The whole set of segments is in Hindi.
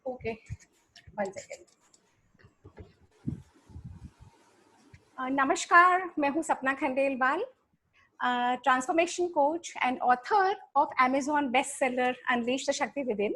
Okay, 1 second. नमस्कार, मैं हूँ सपना Khandelwal, transformation coach and author of Amazon bestseller Unleash the Shakti Within,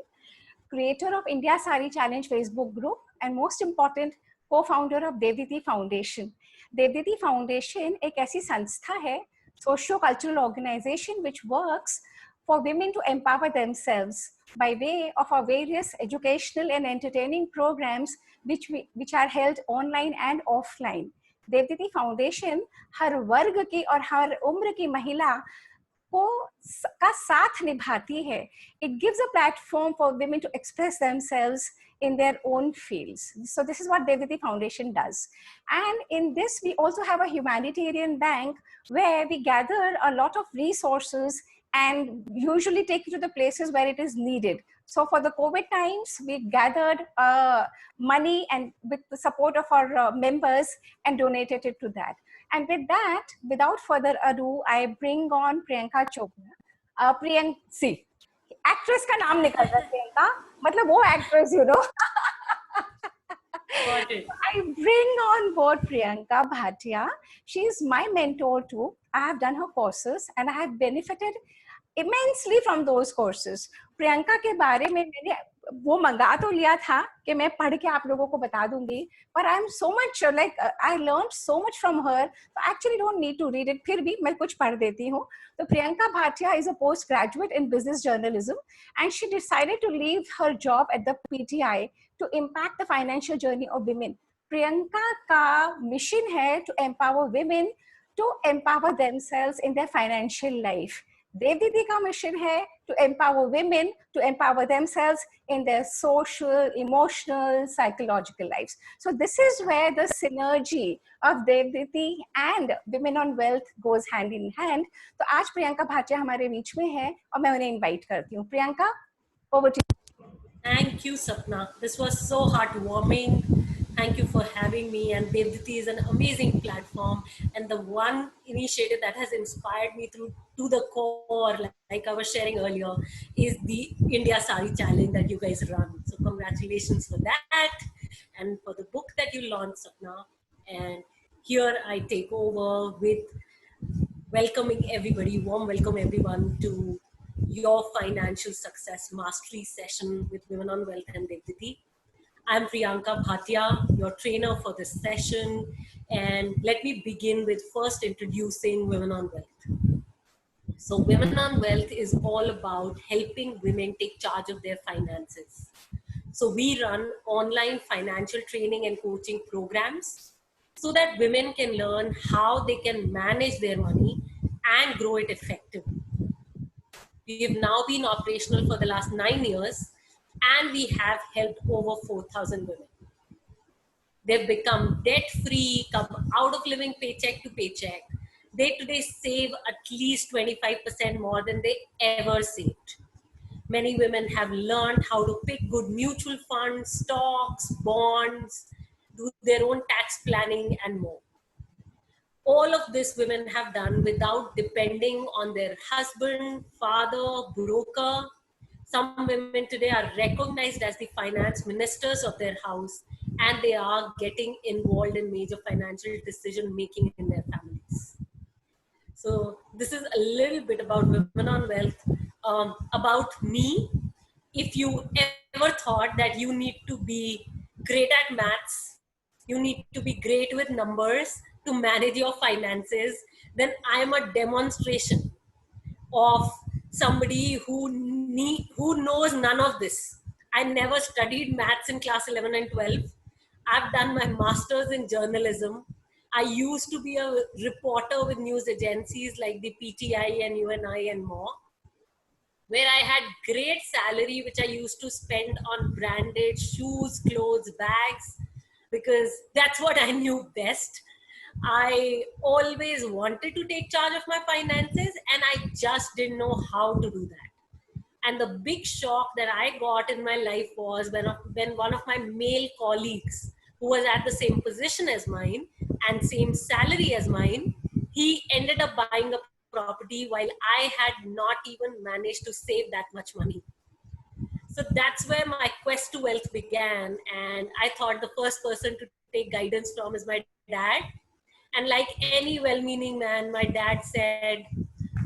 creator of India Sari Challenge Facebook group, and most important, co-founder of Devditi Foundation. Devditi Foundation एक ऐसी संस्था है, socio-cultural organization which works for women to empower themselves by way of our various educational and entertaining programs which are held online and offline. Devditi foundation हर वर्ग की और हर उम्र की महिला का साथ निभाती है. It gives a platform for women to express themselves in their own fields. So this is what Devditi Foundation does. And in this, we also have a humanitarian bank where we gather a lot of resources and usually take it to the places where it is needed. So for the COVID times, we gathered money and with the support of our members and donated it to that. And with that, without further ado, I bring on Priyanka Chopra. Priyanka, see, actress का नाम निकल रहा है प्रियंका, मतलब वो actress, you know. Got it. I bring on board Priyanka Bhatia. She is my mentor too. I have done her courses and I have benefited immensely from those courses. Priyanka के बारे में मैंने वो मंगा तो लिया था कि मैं पढ़ के आप लोगों को बता दूंगी, but I am so much like I learned so much from her. So I actually don't need to read it. फिर भी मैं कुछ पढ़ देती हूँ. तो Priyanka Bhatia is a postgraduate in business journalism, and she decided to leave her job at the PTI to impact the financial journey of women. Priyanka का mission है to empower women to empower themselves in their financial life. Devditi ka mission hai to empower women to empower themselves in their social, emotional, psychological lives. So this is where the synergy of Devditi and Women on Wealth goes hand in hand. तो आज प्रियंका भाटिया हमारे बीच में है और मैं उन्हें invite करती हूँ. Priyanka, over to you. Thank you, Sapna. This was so heartwarming. Thank you for having me. And Devditi is an amazing platform, and the one initiative that has inspired me to the core, like I was sharing earlier, is the India Sari Challenge that you guys run. So congratulations for that, and for the book that you launched, Sapna. And here I take over with welcoming everybody, warm welcome everyone to your financial success mastery session with Women on Wealth and Devditi. I'm Priyanka Bhatia, your trainer for this session. And let me begin with first introducing Women on Wealth. So Women on Wealth is all about helping women take charge of their finances. So we run online financial training and coaching programs so that women can learn how they can manage their money and grow it effectively. We have now been operational for the last 9 years, and we have helped over 4,000 women. They've become debt-free, come out of living paycheck to paycheck. They today save at least 25% more than they ever saved. Many women have learned how to pick good mutual funds, stocks, bonds, do their own tax planning, and more. All of this women have done without depending on their husband, father, broker. Some women today are recognized as the finance ministers of their house, and they are getting involved in major financial decision making in their families. So this is a little bit about Women on Wealth. About me, if you ever thought that you need to be great at maths, you need to be great with numbers to manage your finances, then I am a demonstration of somebody who knows none of this. I never studied maths in class 11 and 12. I've done my master's in journalism. I used to be a reporter with news agencies like the PTI and UNI and more, where I had great salary, which I used to spend on branded shoes, clothes, bags, because that's what I knew best. I always wanted to take charge of my finances, and I just didn't know how to do that. And the big shock that I got in my life was when one of my male colleagues, who was at the same position as mine and same salary as mine, he ended up buying a property while I had not even managed to save that much money. So that's where my quest to wealth began, and I thought the first person to take guidance from is my dad. And like any well-meaning man, my dad said,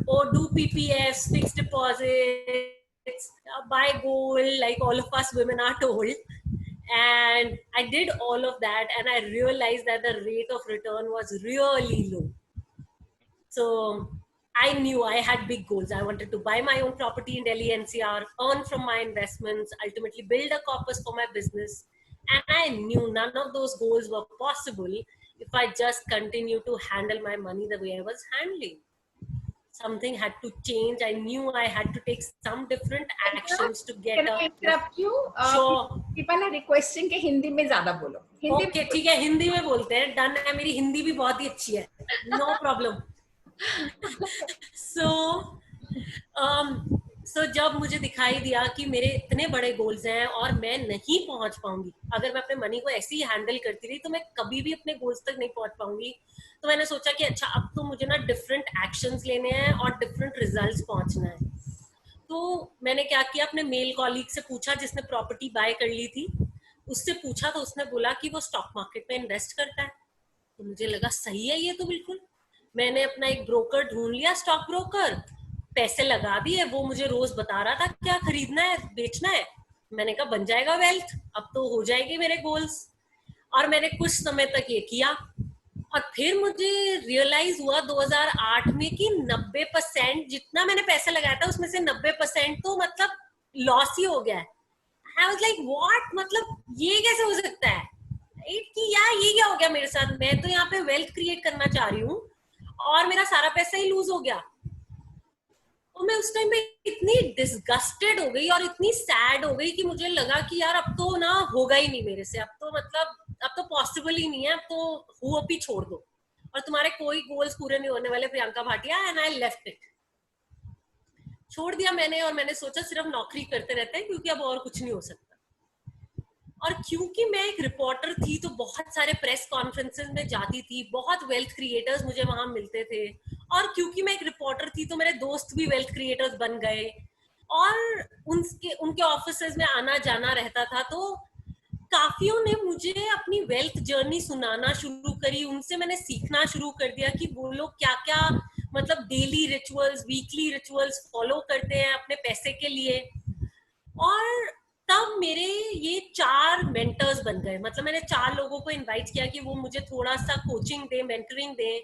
"Oh, do PPFs, fixed deposits, buy gold," like all of us women are told. And I did all of that, and I realized that the rate of return was really low. So I knew I had big goals. I wanted to buy my own property in Delhi NCR, earn from my investments, ultimately build a corpus for my business. And I knew none of those goals were possible if I just continued to handle my money the way I was handling. Something had to change. I knew I had to take some different actions to get Can I interrupt you? Sure. People are requesting कि हिंदी में ज़्यादा बोलो. हिंदी Okay, ठीक है, हिंदी में बोलते हैं. डन है, मेरी हिंदी भी बहुत ही अच्छी है. No problem. So जब मुझे दिखाई दिया कि मेरे इतने बड़े गोल्स हैं और मैं नहीं पहुंच पाऊंगी, अगर मैं अपने मनी को ऐसे ही हैंडल करती रही तो मैं कभी भी अपने गोल्स तक नहीं पहुंच पाऊंगी. तो मैंने सोचा कि अच्छा, अब तो मुझे ना डिफरेंट एक्शंस लेने हैं और डिफरेंट रिजल्ट्स पहुंचना है. तो मैंने क्या किया, अपने मेल कॉलीग से पूछा जिसने प्रॉपर्टी बाय कर ली थी, उससे पूछा तो उसने बोला कि वो स्टॉक मार्केट में इन्वेस्ट करता है. तो मुझे लगा सही है ये तो बिल्कुल. मैंने अपना एक ब्रोकर ढूंढ लिया, स्टॉक ब्रोकर, पैसे लगा दिए. वो मुझे रोज बता रहा था क्या खरीदना है, बेचना है. मैंने कहा बन जाएगा वेल्थ, अब तो हो जाएगी मेरे गोल्स. और मैंने कुछ समय तक ये किया, और फिर मुझे रियलाइज हुआ 2008 में कि 90% जितना मैंने पैसे लगाया था उसमें से 90% तो मतलब लॉस ही हो गया है. आई वाज लाइक व्हाट, मतलब ये कैसे हो सकता है कि यार ये क्या हो गया मेरे साथ. मैं तो यहाँ पे वेल्थ क्रिएट करना चाह रही हूँ और मेरा सारा पैसा ही लूज हो गया. तो मैं उस टाइम पे इतनी डिसगस्टेड हो गई और इतनी सैड हो गई कि मुझे लगा कि यार अब तो ना होगा ही नहीं मेरे से. अब तो मतलब अब तो पॉसिबल ही नहीं है. अब तो होप ही छोड़ दो और तुम्हारे कोई गोल्स पूरे नहीं होने वाले, Priyanka Bhatia. And I left it, छोड़ दिया मैंने. और मैंने सोचा सिर्फ नौकरी करते रहते हैं क्योंकि अब और कुछ नहीं हो सकता. और क्योंकि मैं एक रिपोर्टर थी तो बहुत सारे प्रेस कॉन्फ्रेंसेस में जाती थी, बहुत वेल्थ क्रिएटर्स मुझे वहां मिलते थे. और क्योंकि मैं एक रिपोर्टर थी तो मेरे दोस्त भी वेल्थ क्रिएटर्स बन गए और उनके ऑफिसेज में आना जाना रहता था. तो काफियों ने मुझे अपनी वेल्थ जर्नी सुनाना शुरू करी. उनसे मैंने सीखना शुरू कर दिया कि वो लोग क्या क्या मतलब daily rituals, weekly rituals follow करते हैं अपने पैसे के लिए. और तब मेरे ये 4 मेंटर्स बन गए. मतलब मैंने 4 लोगों को इनवाइट किया कि वो मुझे थोड़ा सा कोचिंग दे, मेंटरिंग दे.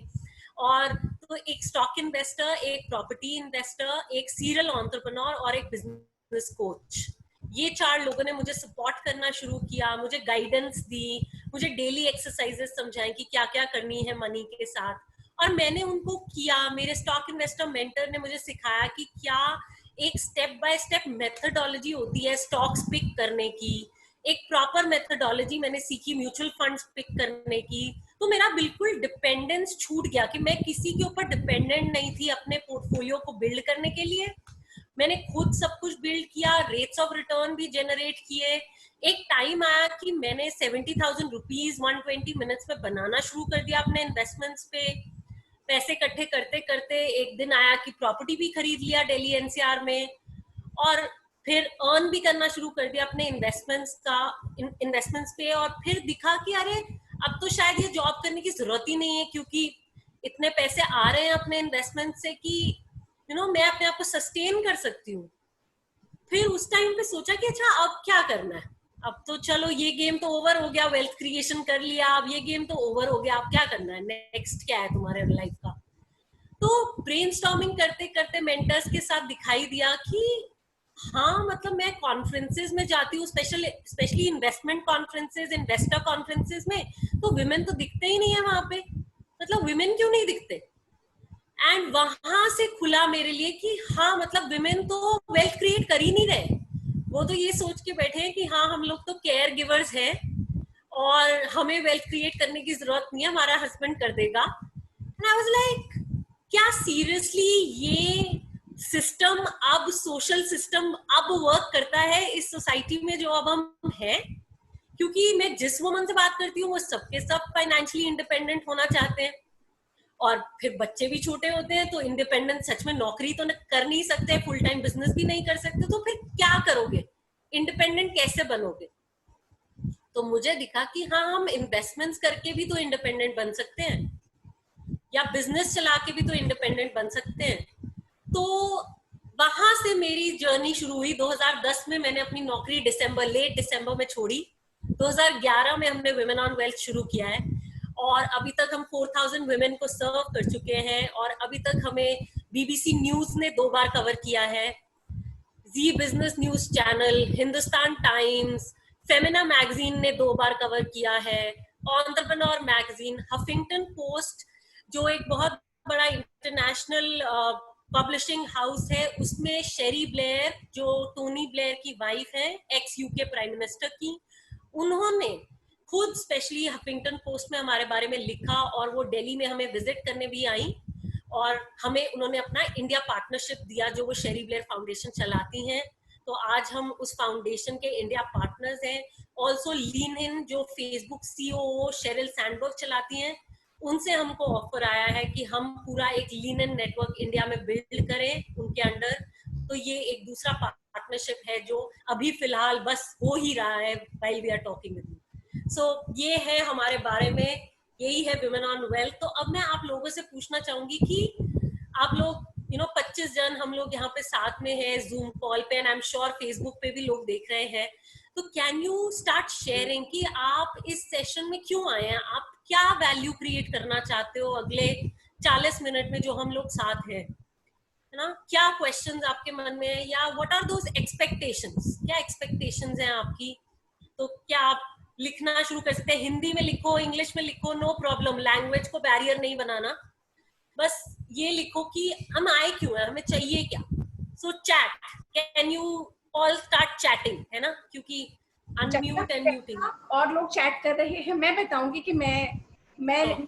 और तो एक स्टॉक इन्वेस्टर, एक प्रॉपर्टी इन्वेस्टर, एक सीरियल एंटरप्रेन्योर और एक बिजनेस कोच. ये 4 लोगों ने मुझे सपोर्ट करना शुरू किया, मुझे गाइडेंस दी, मुझे डेली एक्सरसाइजेस समझाएं कि क्या क्या करनी है मनी के साथ. और मैंने उनको किया. मेरे स्टॉक इन्वेस्टर मेंटर ने मुझे सिखाया कि क्या एक स्टेप बाय स्टेप मेथडोलॉजी होती है स्टॉक्स पिक करने की. एक प्रॉपर मेथडोलॉजी मैंने सीखी म्यूचुअल फंड्स पिक करने की. तो मेरा बिल्कुल डिपेंडेंस छूट गया कि मैं किसी के ऊपर डिपेंडेंट नहीं थी अपने पोर्टफोलियो को बिल्ड करने के लिए. मैंने खुद सब कुछ बिल्ड किया, रेट्स ऑफ रिटर्न भी जनरेट किए. एक टाइम आया कि मैंने 70,000 रुपीज 120 मिनट्स में बनाना शुरू कर दिया अपने इन्वेस्टमेंट्स पे. पैसे इकट्ठे करते करते एक दिन आया कि प्रॉपर्टी भी खरीद लिया दिल्ली एनसीआर में. और फिर अर्न भी करना शुरू कर दिया अपने इन्वेस्टमेंट्स पे. और फिर दिखा कि अरे अब तो शायद ये जॉब करने की जरूरत ही नहीं है क्योंकि इतने पैसे आ रहे हैं अपने इन्वेस्टमेंट से कि मैं अपने आप को सस्टेन कर सकती हूँ. फिर उस टाइम पे सोचा कि अच्छा अब क्या करना है. अब तो चलो ये गेम तो ओवर हो गया, वेल्थ क्रिएशन कर लिया, अब ये गेम तो ओवर हो गया, अब क्या करना है, नेक्स्ट क्या है तुम्हारे लाइफ का. तो ब्रेनस्टॉर्मिंग करते करते मेंटर्स के साथ दिखाई दिया कि हाँ मतलब मैं कॉन्फ्रेंसेस में जाती हूँ, specially investment conferences, investor conferences में, तो विमेन तो दिखते ही नहीं है वहां पे. मतलब विमेन क्यों नहीं दिखते. एंड वहां से खुला मेरे लिए कि हाँ मतलब विमेन तो वेल्थ क्रिएट कर ही नहीं रहे. वो तो ये सोच के बैठे हैं कि हाँ हम लोग तो केयर गिवर्स हैं और हमें वेल्थ क्रिएट करने की जरूरत नहीं है, हमारा हस्बैंड कर देगा. एंड आई वाज लाइक क्या सीरियसली ये सिस्टम, अब सोशल सिस्टम अब वर्क करता है इस सोसाइटी में जो अब हम हैं. क्योंकि मैं जिस वुमन से बात करती हूँ वो सबके सब फाइनेंशियली इंडिपेंडेंट होना चाहते हैं और फिर बच्चे भी छोटे होते हैं तो इंडिपेंडेंट सच में नौकरी तो कर नहीं सकते, फुल टाइम बिजनेस भी नहीं कर सकते, तो फिर क्या करोगे, इंडिपेंडेंट कैसे बनोगे. तो मुझे दिखा कि हाँ, हम इन्वेस्टमेंट्स करके भी तो इंडिपेंडेंट बन सकते हैं, या बिजनेस चला के भी तो इंडिपेंडेंट बन सकते हैं। तो वहां से मेरी जर्नी शुरू हुई। 2010 में मैंने अपनी नौकरी लेट दिसंबर में छोड़ी। 2011 में हमने वुमेन ऑन वेल्थ शुरू किया है, और अभी तक हम 4000 वुमेन को सर्व कर चुके हैं, और अभी तक हमें बीबीसी न्यूज ने 2 बार कवर किया है, Zee business news channel, Hindustan Times, Femina magazine ने 2 बार कवर किया है, एंटरप्रेन्योर मैगजीन, हफिंगटन पोस्ट जो एक बहुत बड़ा इंटरनेशनल पब्लिशिंग हाउस है, उसमें शेरी ब्लेयर जो टोनी ब्लेयर की वाइफ है, एक्स यूके प्राइम मिनिस्टर की, उन्होंने खुद स्पेशली हफिंगटन पोस्ट में हमारे बारे में लिखा, और वो दिल्ली में हमें विजिट करने भी आई, और हमें उन्होंने अपना इंडिया पार्टनरशिप दिया जो वो शेरी ब्लेयर फाउंडेशन चलाती हैं। तो आज हम उस फाउंडेशन के इंडिया पार्टनर्स हैं। ऑल्सो लीन इन जो फेसबुक सीईओ शेरिल सैंडबर्ग चलाती हैं, उनसे हमको ऑफर आया है कि हम पूरा एक लीन इन नेटवर्क इंडिया में बिल्ड करें उनके अंडर। तो ये एक दूसरा पार्टनरशिप है जो अभी फिलहाल बस हो ही रहा है while we are talking with you. So ये है हमारे बारे में, यही है वुमेन ऑन वेल्थ। तो अब मैं आप लोगों से पूछना चाहूंगी कि आप लोग 25 जन हम लोग यहाँ पे साथ में हैं जूम कॉल पे, and I am sure Facebook पे भी लोग देख रहे हैं। तो कैन यू स्टार्ट शेयरिंग कि आप इस सेशन में क्यों आए हैं, आप क्या वैल्यू क्रिएट करना चाहते हो अगले 40 मिनट में जो हम लोग साथ हैं, है ना? क्या क्वेश्चंस आपके मन में है, या व्हाट आर दोज एक्सपेक्टेशंस, क्या एक्सपेक्टेशंस हैं आपकी? तो क्या आप लिखना शुरू कर सकते हैं, हिंदी में लिखो, इंग्लिश में लिखो, नो प्रॉब्लम, लैंग्वेज को बैरियर नहीं बनाना, बस ये लिखो कि हम आए क्यों है, हमें चाहिए क्या। So chat, can you all start chatting, है ना, क्योंकि अनम्यूट एंड म्यूटिंग। और लोग चैट कर रहे हैं, मैं बताऊंगी कि मैं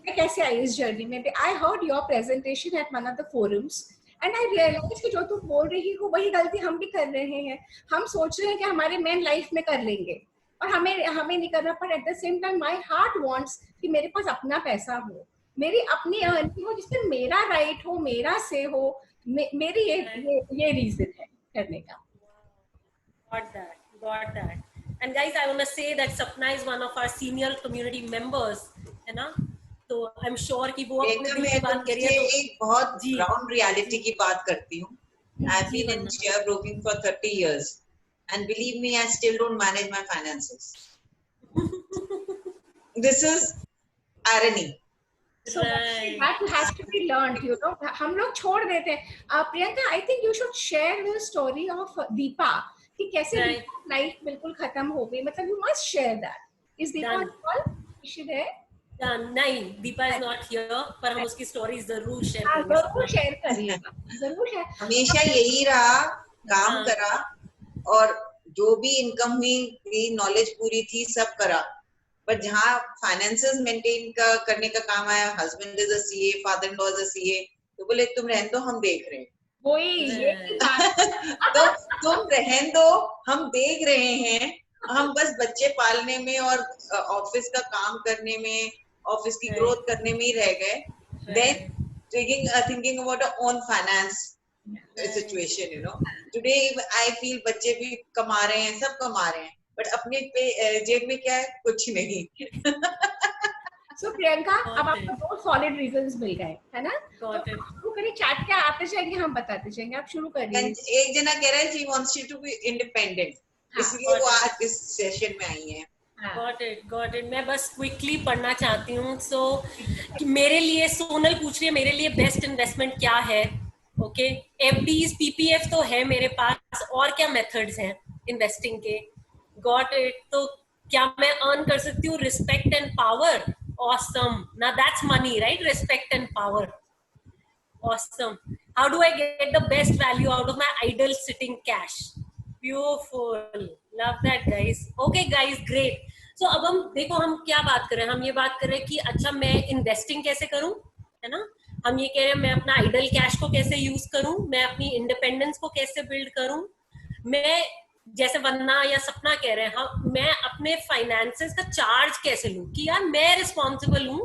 कैसे आई इस जर्नी में। I heard your presentation at one of the forums and I realise कि जो तुम बोल रही हो वही गलती हम भी कर रहे हैं। हम सोच रहे हैं कि हमारे मैन लाइफ में कर लेंगे और हमें नहीं करना, पर at the same time my heart wants कि मेरे पास अपना पैसा हो, मेरी अपनी अर्निंग हो, जिसमें मेरा राइट हो, मेरा से हो, मेरी ये रीजन है करने का। Got that. And guys, I want to say that Sapna is one of our senior community members, है ना? तो I'm sure कि वो अपने दिल की बात करिए। तो एक बहुत ground reality की बात करती हूँ। I've been in share broking for 30 years, and believe me, I still don't manage my finances. This is irony. So that has to be learned, हम लोग छोड़ देते हैं। Priyanka, I think you should share the story of Deepa कि कैसे लाइफ बिल्कुल खत्म हो गई, मतलब you must share that. Is Deepa on call? Is she there? नहीं, दीपा is not here, पर हम उसकी स्टोरी जरूर शेयर करिएगा, जरूर शेयर। हमेशा यही रहा, काम करा, और जो भी इनकम हुई, नॉलेज पूरी थी, सब करा, पर जहाँ फाइनेंसेस मेंटेन करने का काम आया, husband is a CA, father in law is a CA, तो बोले तुम रहन दो, हम देख रहे हैं। तो तुम रहन दो, हम देख रहे हैं, हम बस बच्चे पालने में और ऑफिस का काम करने में, ऑफिस की ग्रोथ करने में ही रह गए। Then thinking about our own finance situation, today I feel बच्चे भी कमा रहे हैं, सब कमा रहे हैं, बट अपने जेब में क्या है, कुछ नहीं। So प्रियंका, अब आपको 2 सॉलिड रीजंस मिल गए, है ना? तो शुरू करिए, चैट क्या आते जाएंगे, हम बताते जाएंगे, आप शुरू करिए। एक जना कह रहा है she wants you to be independent, इसलिए वो आज इस सेशन में आई है। Got it. मैं बस क्विकली पढ़ना चाहती हूँ। सो मेरे लिए, सोनल पूछ रही है मेरे लिए बेस्ट इन्वेस्टमेंट क्या है। ओके, एफडीज, पीपीएफ तो है मेरे पास, और क्या मेथड्स हैं इन्वेस्टिंग के। Got it. तो क्या मैं अर्न कर सकती हूँ रिस्पेक्ट एंड पावर? ऑसम, ना that's money, right? Respect and power, awesome. How do I get the best value out of my idle sitting cash? Beautiful, love that guys. Okay guys, great. So अब हम देखो, हम क्या बात कर रहे हैं, हम ये बात कर रहे हैं कि अच्छा मैं इन्वेस्टिंग कैसे करूं, है ना? हम ये कह रहे हैं मैं अपना आइडल कैश को कैसे यूज करूं, मैं अपनी इंडिपेंडेंस को कैसे बिल्ड करूं, मैं जैसे वंदना या सपना कह रहे हैं, मैं अपने फाइनेंसेस का चार्ज कैसे लूं कि यार मैं रिस्पॉन्सिबल हूं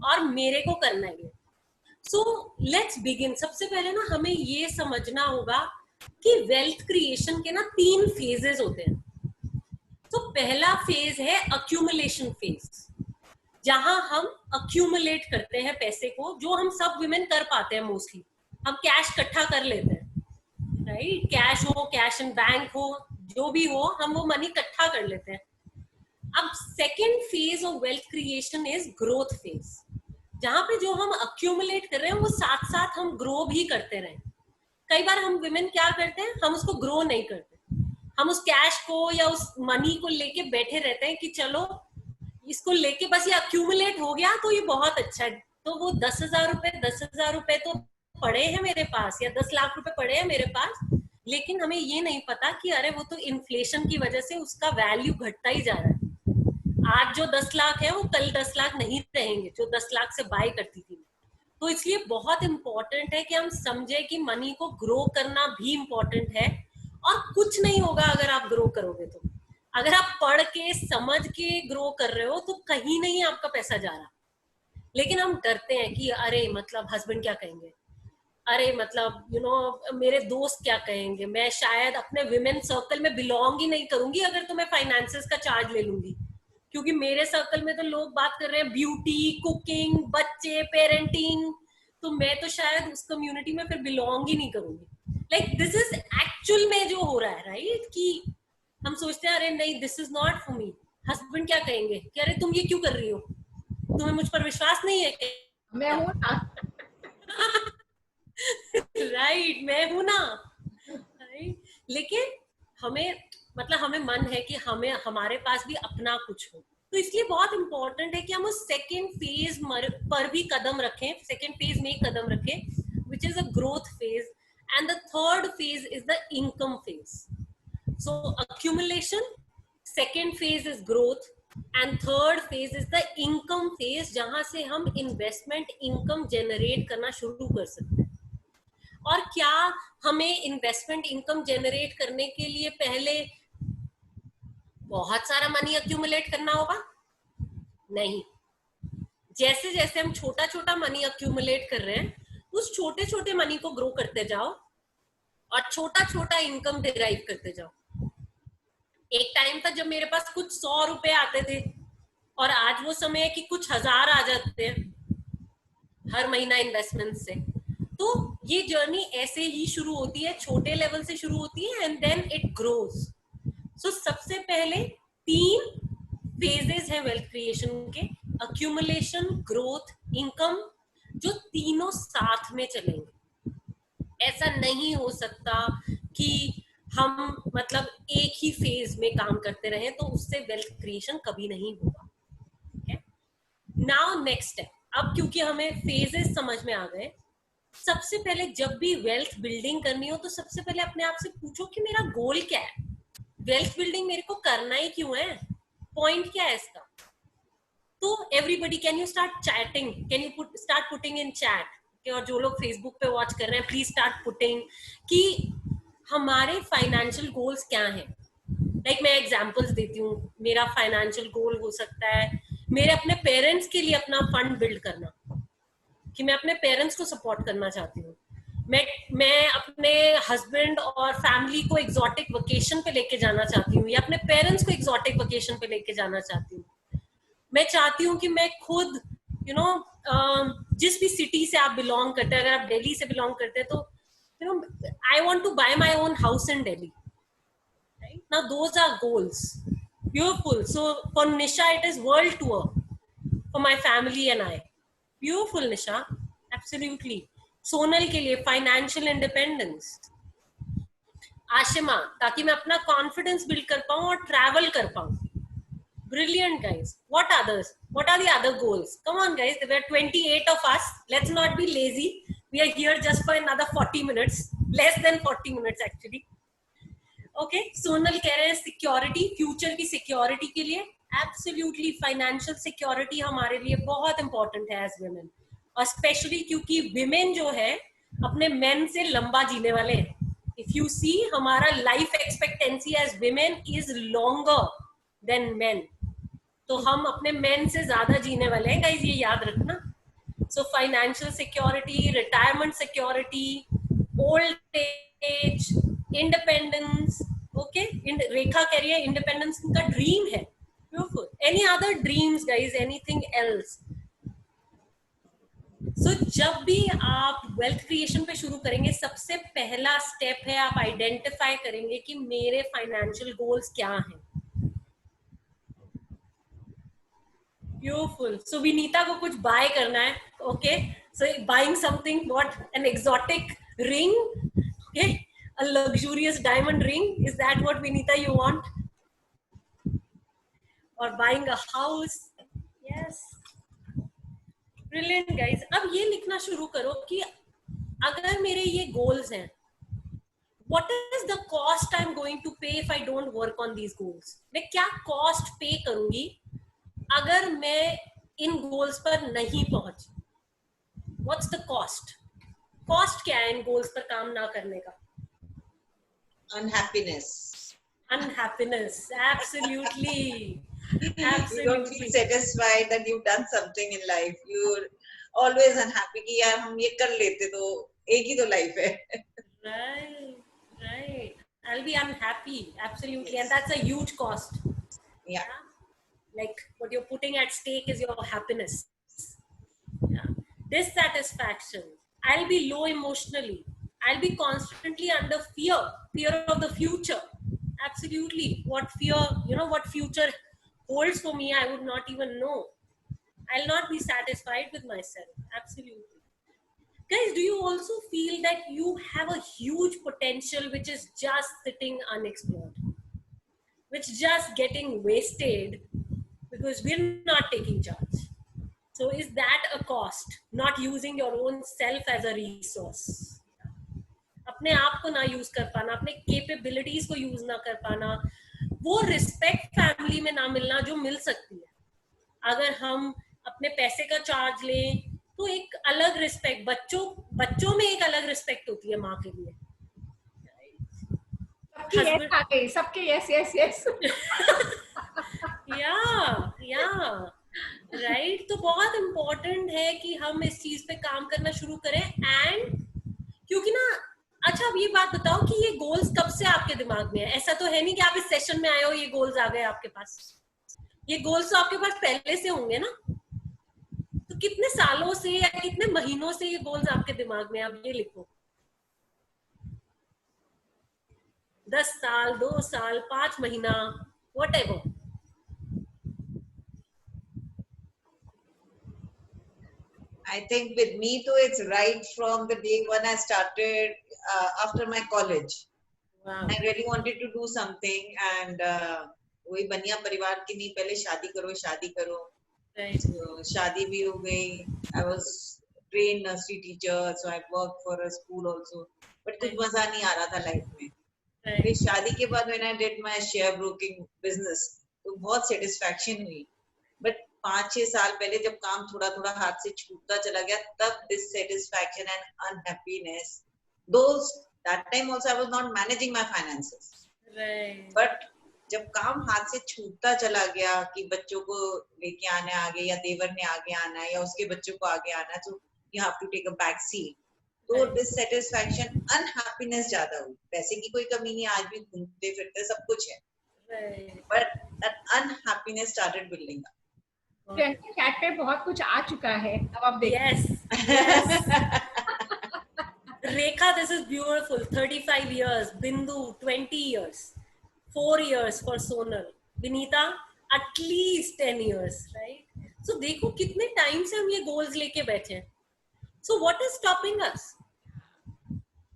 और मेरे को करना है। So let's begin. सबसे पहले ना हमें ये समझना होगा कि वेल्थ क्रिएशन के ना 3 फेजेस होते हैं। तो पहला फेज है अक्यूमुलेशन फेज, जहां हम अक्यूमुलेट करते हैं पैसे को, जो हम सब विमेन कर पाते हैं मोस्टली। हम कैश इकट्ठा कर लेते हैं, राइट? कैश हो, कैश इन बैंक हो, जो भी हो, हम वो मनी इकट्ठा कर लेते हैं। अब second phase of wealth creation is growth phase, जहां पे जो हम अक्यूमुलेट कर रहे हैं वो साथ साथ हम ग्रो भी करते रहे। कई बार हम विमेन क्या करते हैं, हम उसको ग्रो नहीं करते, हम उस कैश को या उस मनी को लेके बैठे रहते हैं कि चलो इसको लेके बस ये अक्यूमुलेट हो गया तो ये बहुत अच्छा है। तो वो 10,000 रुपए तो पड़े हैं मेरे पास, या 10 लाख रुपए पड़े हैं मेरे पास, लेकिन हमें ये नहीं पता कि अरे वो तो इन्फ्लेशन की वजह से उसका वैल्यू घटता ही जा रहा है। आज जो 10 लाख है वो कल 10 लाख नहीं रहेंगे, जो 10 लाख से बाय करती थी। तो इसलिए बहुत इंपॉर्टेंट है कि हम समझे कि मनी को ग्रो करना भी इंपॉर्टेंट है, और कुछ नहीं होगा अगर आप ग्रो करोगे तो। अगर आप पढ़ के समझ के ग्रो कर रहे हो तो कहीं नहीं आपका पैसा जा रहा। लेकिन हम डरते हैं कि अरे मतलब हस्बैंड क्या कहेंगे, अरे मतलब मेरे दोस्त क्या कहेंगे, मैं शायद अपने विमेन सर्कल में बिलोंग ही नहीं करूंगी अगर तो मैं फाइनेंसेस का चार्ज ले लूंगी, क्योंकि मेरे सर्कल में तो लोग बात कर रहे हैं ब्यूटी, कुकिंग, बच्चे, पेरेंटिंग, तो मैं तो शायद उस कम्युनिटी में फिर बिलोंग ही नहीं करूंगी। लाइक दिस इज एक्चुअल में जो हो रहा है, राइट? कि हम सोचते हैं अरे नहीं, this is not for me. Husband क्या कहेंगे कि अरे तुम ये क्यों कर रही हो, तुम्हें मुझ पर विश्वास नहीं है क्या? मैं हूं ना। राइट, मैं हूं ना, राइट? लेकिन हमें मन है कि हमें हमारे पास भी अपना कुछ हो। तो इसलिए बहुत इंपॉर्टेंट है कि हम उस सेकेंड फेज पर भी कदम रखें, सेकेंड फेज में ही कदम रखें, which is a growth phase, and the third phase is the income phase. So accumulation, second phase is growth, and third phase is the income phase, जहां से हम इन्वेस्टमेंट इनकम जनरेट करना शुरू कर सकते हैं। और क्या हमें इन्वेस्टमेंट इनकम जनरेट करने के लिए पहले बहुत सारा मनी अक्यूमुलेट करना होगा? नहीं। जैसे जैसे हम छोटा छोटा मनी अक्यूमुलेट कर रहे हैं, उस छोटे छोटे मनी को ग्रो करते जाओ और छोटा छोटा इनकम डिराइव करते जाओ। एक टाइम था जब मेरे पास कुछ 100 रुपए आते थे, और आज वो समय है कि कुछ 1000 आ जाते हैं हर महीना इन्वेस्टमेंट से। तो ये जर्नी ऐसे ही शुरू होती है, छोटे लेवल से शुरू होती है, एंड देन इट ग्रोज। सो सबसे पहले 3 फेजेस हैं वेल्थ क्रिएशन के, अक्यूमुलेशन, ग्रोथ, इनकम, जो तीनों साथ में चलेंगे। ऐसा नहीं हो सकता कि हम मतलब एक ही फेज में काम करते रहें, तो उससे वेल्थ क्रिएशन कभी नहीं होगा। नाउ नेक्स्ट स्टेप, अब क्योंकि हमें फेजेस समझ में आ गए, सबसे पहले जब भी वेल्थ बिल्डिंग करनी हो तो सबसे पहले अपने आप से पूछो कि मेरा गोल क्या है, वेल्थ बिल्डिंग मेरे को करना ही क्यों है, पॉइंट क्या है इसका। तो everybody, can you start chatting, can you start putting in chat, और जो लोग फेसबुक पे वॉच कर रहे हैं प्लीज स्टार्ट पुटिंग कि हमारे फाइनेंशियल गोल्स क्या हैं। लाइक मैं एग्जांपल्स देती हूँ, मेरा फाइनेंशियल गोल हो सकता है मेरे अपने पेरेंट्स के लिए अपना फंड बिल्ड करना, कि मैं अपने पेरेंट्स को सपोर्ट करना चाहती हूँ, मैं अपने हस्बैंड और फैमिली को एग्जॉटिक वेकेशन पे लेके जाना चाहती हूँ, या अपने पेरेंट्स को एग्जॉटिक वेकेशन पे लेके जाना चाहती हूँ। मैं चाहती हूँ कि मैं खुद जिस भी सिटी से आप बिलोंग करते हैं, अगर आप दिल्ली से बिलोंग करते हैं तो I want to buy my own house in Delhi. Right? Now those are goals. Beautiful. So for Nisha, it is world tour for my family and I. Beautiful, Nisha. Absolutely. Sonal के लिए financial independence. आशिमा, ताकि मैं अपना confidence build कर पाऊँ और travel कर पाऊँ. Brilliant, guys. What others? What are the other goals? Come on, guys. There were 28 of us. Let's not be lazy. We are here just for another 40 minutes. Less than 40 minutes, actually. Okay. Sonal कह रहे हैं security, future की security के लिए. Absolutely, financial security हमारे लिए बहुत important है as women. और especially क्योंकि women जो है अपने men से लंबा जीने वाले हैं. If you see, हमारा life expectancy as women is longer than men. तो हम अपने men से ज्यादा जीने वाले हैं, guys, ये याद रखना. So financial security, retirement security, old age, independence, okay, Rekha कह रही है इंडिपेंडेंस उनका ड्रीम है. Beautiful. Any other dreams guys, anything else? So जब भी आप वेल्थ क्रिएशन पे शुरू करेंगे, सबसे पहला स्टेप है आप आइडेंटिफाई करेंगे कि मेरे फाइनेंशियल गोल्स क्या हैं. ब्यूटीफुल. सो विनीता को कुछ बाय करना है. Okay, so buying something, what, an exotic ring, okay, a luxurious diamond ring, is that what Vinita you want? Or buying a house? Yes. Brilliant guys. अब ये लिखना शुरू करो कि अगर मेरे ये goals हैं, what is the cost I'm going to pay if I don't work on these goals? मैं क्या cost pay करूंगी अगर मैं इन goals पर नहीं पहुंची? What's the cost? Cost क्या है इन goals पर काम ना करने का? Unhappiness. Unhappiness, absolutely. You don't feel satisfied that you've done something in life. You're always unhappy कि यार हम ये कर लेते तो एक ही तो life है. Right, right. I'll be unhappy, absolutely, and that's a huge cost. Yeah. Like what you're putting at stake is your happiness. Yeah. Dissatisfaction. I'll be low emotionally. I'll be constantly under fear of the future. Absolutely. What fear, what future holds for me, I would not even know. I'll not be satisfied with myself. Absolutely. Guys, do you also feel that you have a huge potential which is just sitting unexplored? Which is just getting wasted because we're not taking charge? So is that a cost? Not using your own self as a resource? अपने आप को ना यूज कर पाना, अपने कैपेबिलिटीज को यूज ना कर पाना, वो रिस्पेक्ट फैमिली में ना मिलना जो मिल सकती है अगर हम अपने पैसे का चार्ज लें, तो एक अलग रिस्पेक्ट, बच्चों में एक अलग रिस्पेक्ट होती है माँ के लिए. सबके yes. या राइट. तो बहुत इम्पोर्टेंट है कि हम इस चीज पे काम करना शुरू करें. एंड क्योंकि ना, अच्छा अब ये बात बताओ कि ये गोल्स कब से आपके दिमाग में है? ऐसा तो है नहीं कि आप इस सेशन में आए हो ये गोल्स आ गए आपके पास. ये गोल्स तो आपके पास पहले से होंगे ना. तो कितने सालों से या कितने महीनों से ये गोल्स आपके दिमाग में? आप ये लिखो. 10 साल, 2 साल, 5 महीना, whatever. I think with me too, it's right from the day when I started after my college. Wow. I really wanted to do something and वही बनिया परिवार की नहीं, पहले शादी करो. Right. So, शादी भी हो गई. I was trained nursery teacher, so I worked for a school also. But कुछ मजा नहीं आ रहा था life में. फिर शादी के बाद when I did my share broking business, तो बहुत satisfaction हुई. But 5-6 साल पहले जब काम थोड़ा थोड़ा हाथ से छूटता चला गया, तब dissatisfaction and unhappiness. Those that time also I was not managing my finances. Right. But जब काम हाथ से छूटता चला गया कि बच्चों को लेके आना है आगे, या देवर ने आगे आना है, या उसके बच्चों को आगे आना है, तो you have to take a back seat. तो dissatisfaction, unhappiness ज्यादा हुई. पैसे की कोई कमी नहीं, आज भी घूमते फिरते सब कुछ है. Right. But that unhappiness started building up. Chat पे बहुत कुछ आ चुका है, अब आप देखिए. Yes. Rekha, this is beautiful. 35 years. Bindu, 20 years. 4 years for Sonal. Vinita, at least 10 years, right? So देखो कितने टाइम से हम ये गोल्स लेके बैठे हैं. So what is stopping us?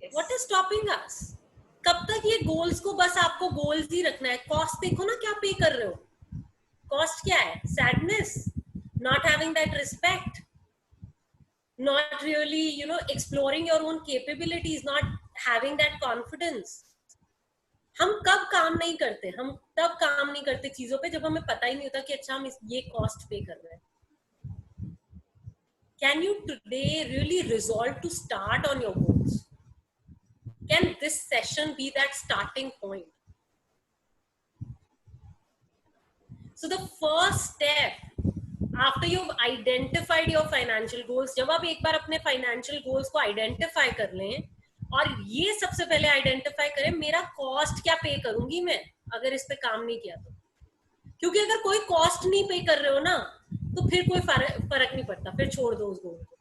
Yes. What is stopping us? कब तक ये गोल्स को बस आपको गोल्स ही रखना है? कॉस्ट देखो ना क्या पे कर रहे हो. कॉस्ट क्या है? Sadness, not having that respect, not really, exploring your own capabilities, not having that confidence. हम कब काम नहीं करते? हम तब काम नहीं करते चीजों पे जब हमें पता ही नहीं होता कि अच्छा हम ये कॉस्ट पे कर रहे हैं. Can you today really resolve to start on your goals? Can this session be that starting point? So the first step after you've identified your financial goals, जब आप एक बार अपने financial goals को identify कर लें, और ये सबसे पहले आइडेंटिफाई करें मेरा कॉस्ट क्या पे करूंगी मैं अगर इस पे काम नहीं किया तो। क्योंकि अगर कोई कॉस्ट नहीं पे कर रहे हो ना तो फिर कोई फर्क नहीं पड़ता, फिर छोड़ दो उस गोल को,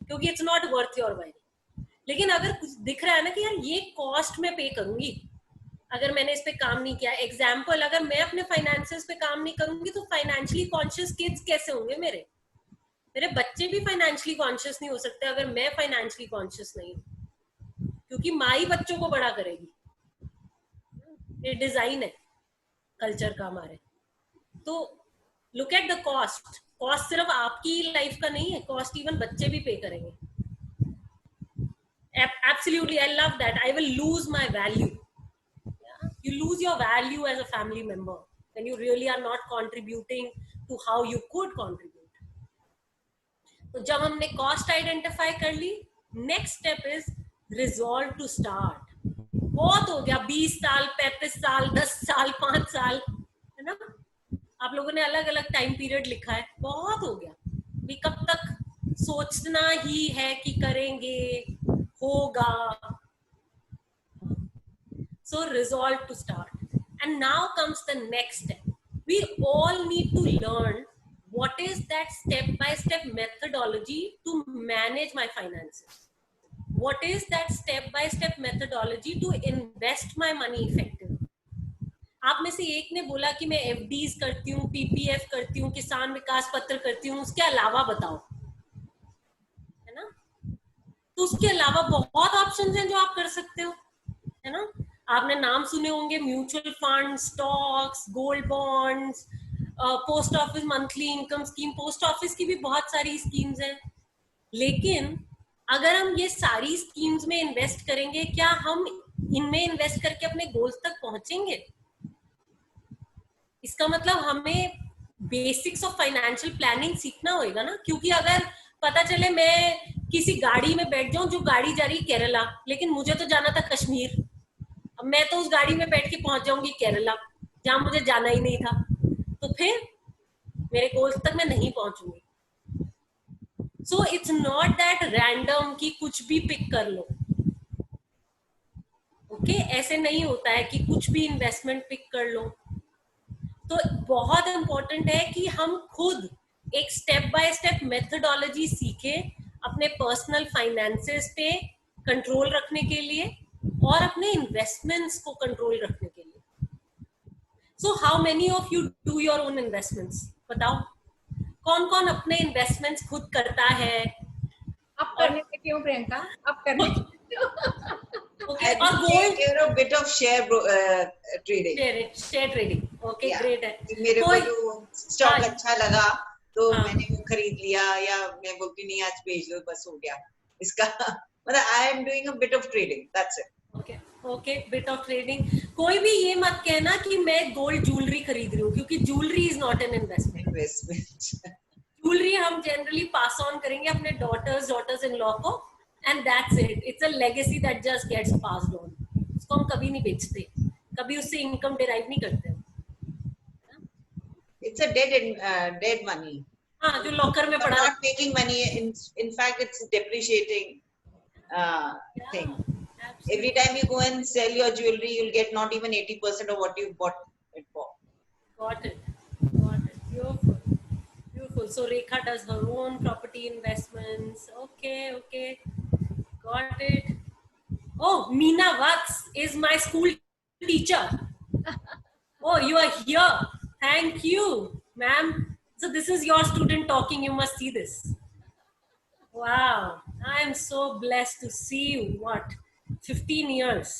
क्योंकि it's not worth your while. लेकिन अगर कुछ दिख रहा है ना कि यार ये कॉस्ट में पे करूंगी अगर मैंने इस पे काम नहीं किया, एग्जाम्पल अगर मैं अपने फाइनेंसेस पे काम नहीं करूंगी तो फाइनेंशियली कॉन्शियस किड्स कैसे होंगे मेरे मेरे बच्चे भी फाइनेंशियली कॉन्शियस नहीं हो सकते अगर मैं फाइनेंशियली कॉन्शियस नहीं हूँ, क्योंकि माँ ही बच्चों को बड़ा करेगी। ये डिजाइन है कल्चर का हमारे। तो look at the cost, cost सिर्फ आपकी लाइफ का नहीं है, कॉस्ट इवन बच्चे भी पे करेंगे। Absolutely, I love that. I will lose my value. Yeah? You lose your value as a family member when you really are not contributing to how you could contribute. तो जब हमने कॉस्ट आइडेंटिफाई कर ली, next step is resolve to start. बहुत हो गया 20 साल 35 साल 10 साल 5 साल, है ना? आप लोगों ने अलग अलग टाइम पीरियड लिखा है, बहुत हो गया भी। कब तक सोचना ही है कि करेंगे, होगा। So resolve to start. And now comes the next step. We all need to learn what is that step-by-step methodology to manage my finances. What is that step-by-step methodology to invest my money effectively? आप में से एक ने बोला कि मैं एफडीज करती हूँ, पीपीएफ करती हूँ, किसान विकास पत्र करती हूँ, उसके अलावा बताओ, है ना? तो उसके अलावा बहुत ऑप्शंस हैं जो आप कर सकते हो, है ना? आपने नाम सुने होंगे mutual fund, stocks, gold bonds, post office monthly income scheme. Post office की भी बहुत सारी स्कीम्स हैं। लेकिन अगर हम ये सारी स्कीम्स में इन्वेस्ट करेंगे, क्या हम इनमें इन्वेस्ट करके अपने गोल्स तक पहुंचेंगे? इसका मतलब हमें बेसिक्स ऑफ फाइनेंशियल प्लानिंग सीखना होगा ना। क्योंकि अगर पता चले मैं किसी गाड़ी में बैठ जाऊं जो गाड़ी जा रही है केरला, लेकिन मुझे तो जाना था कश्मीर, अब मैं तो उस गाड़ी में बैठ के पहुंच जाऊंगी केरला जहां मुझे जाना ही नहीं था, तो फिर मेरे गोल्स तक मैं नहीं पहुंचूंगी। So it's not that random कि कुछ भी पिक कर लो। ओके, ऐसे नहीं होता है कि कुछ भी इन्वेस्टमेंट पिक कर लो। तो बहुत इंपॉर्टेंट है कि हम खुद एक स्टेप बाय स्टेप मेथडोलॉजी सीखें अपने पर्सनल फाइनेंसेस पे कंट्रोल रखने के लिए और अपने इन्वेस्टमेंट्स को कंट्रोल रखने के लिए। So how many of you do your own investments? बताओ कौन कौन अपने इन्वेस्टमेंट्स खुद करता है? अब करने देती हूँ प्रियंका, अब करने देती हूँ। Okay, और gold bit of share trading. Share trading. Okay, great है। मेरे को जो स्टॉक अच्छा लगा तो मैंने वो खरीद लिया, या मैं बोलती नहीं आज बेच दो बस हो गया इसका। मतलब I am doing a bit of trading. That's it. Okay, bit of trading. कोई भी ये मत कहना कि मैं गोल्ड ज्वेलरी खरीद रही हूँ, क्योंकि jewellery is not an investment. Jewellery हम जनरली पास ऑन करेंगे अपने डॉटर्स इन लॉ को, and that's it. It's a legacy that just gets passed on. उसको हम कभी नहीं बेचते, कभी उससे इनकम डिराइव नहीं करते। It's a dead money. हाँ, जो लॉकर में पड़ा। Not making money. In fact, it's depreciating thing. Absolutely. Every time you go and sell your jewelry, you'll get not even 80% of what you bought it for. Got it. Beautiful. So Rekha does her own property investments. Okay. Got it. Oh, Meena Vats is my school teacher. Oh, you are here. Thank you, ma'am. So this is your student talking. You must see this. Wow. I am so blessed to see you. What? 15 years.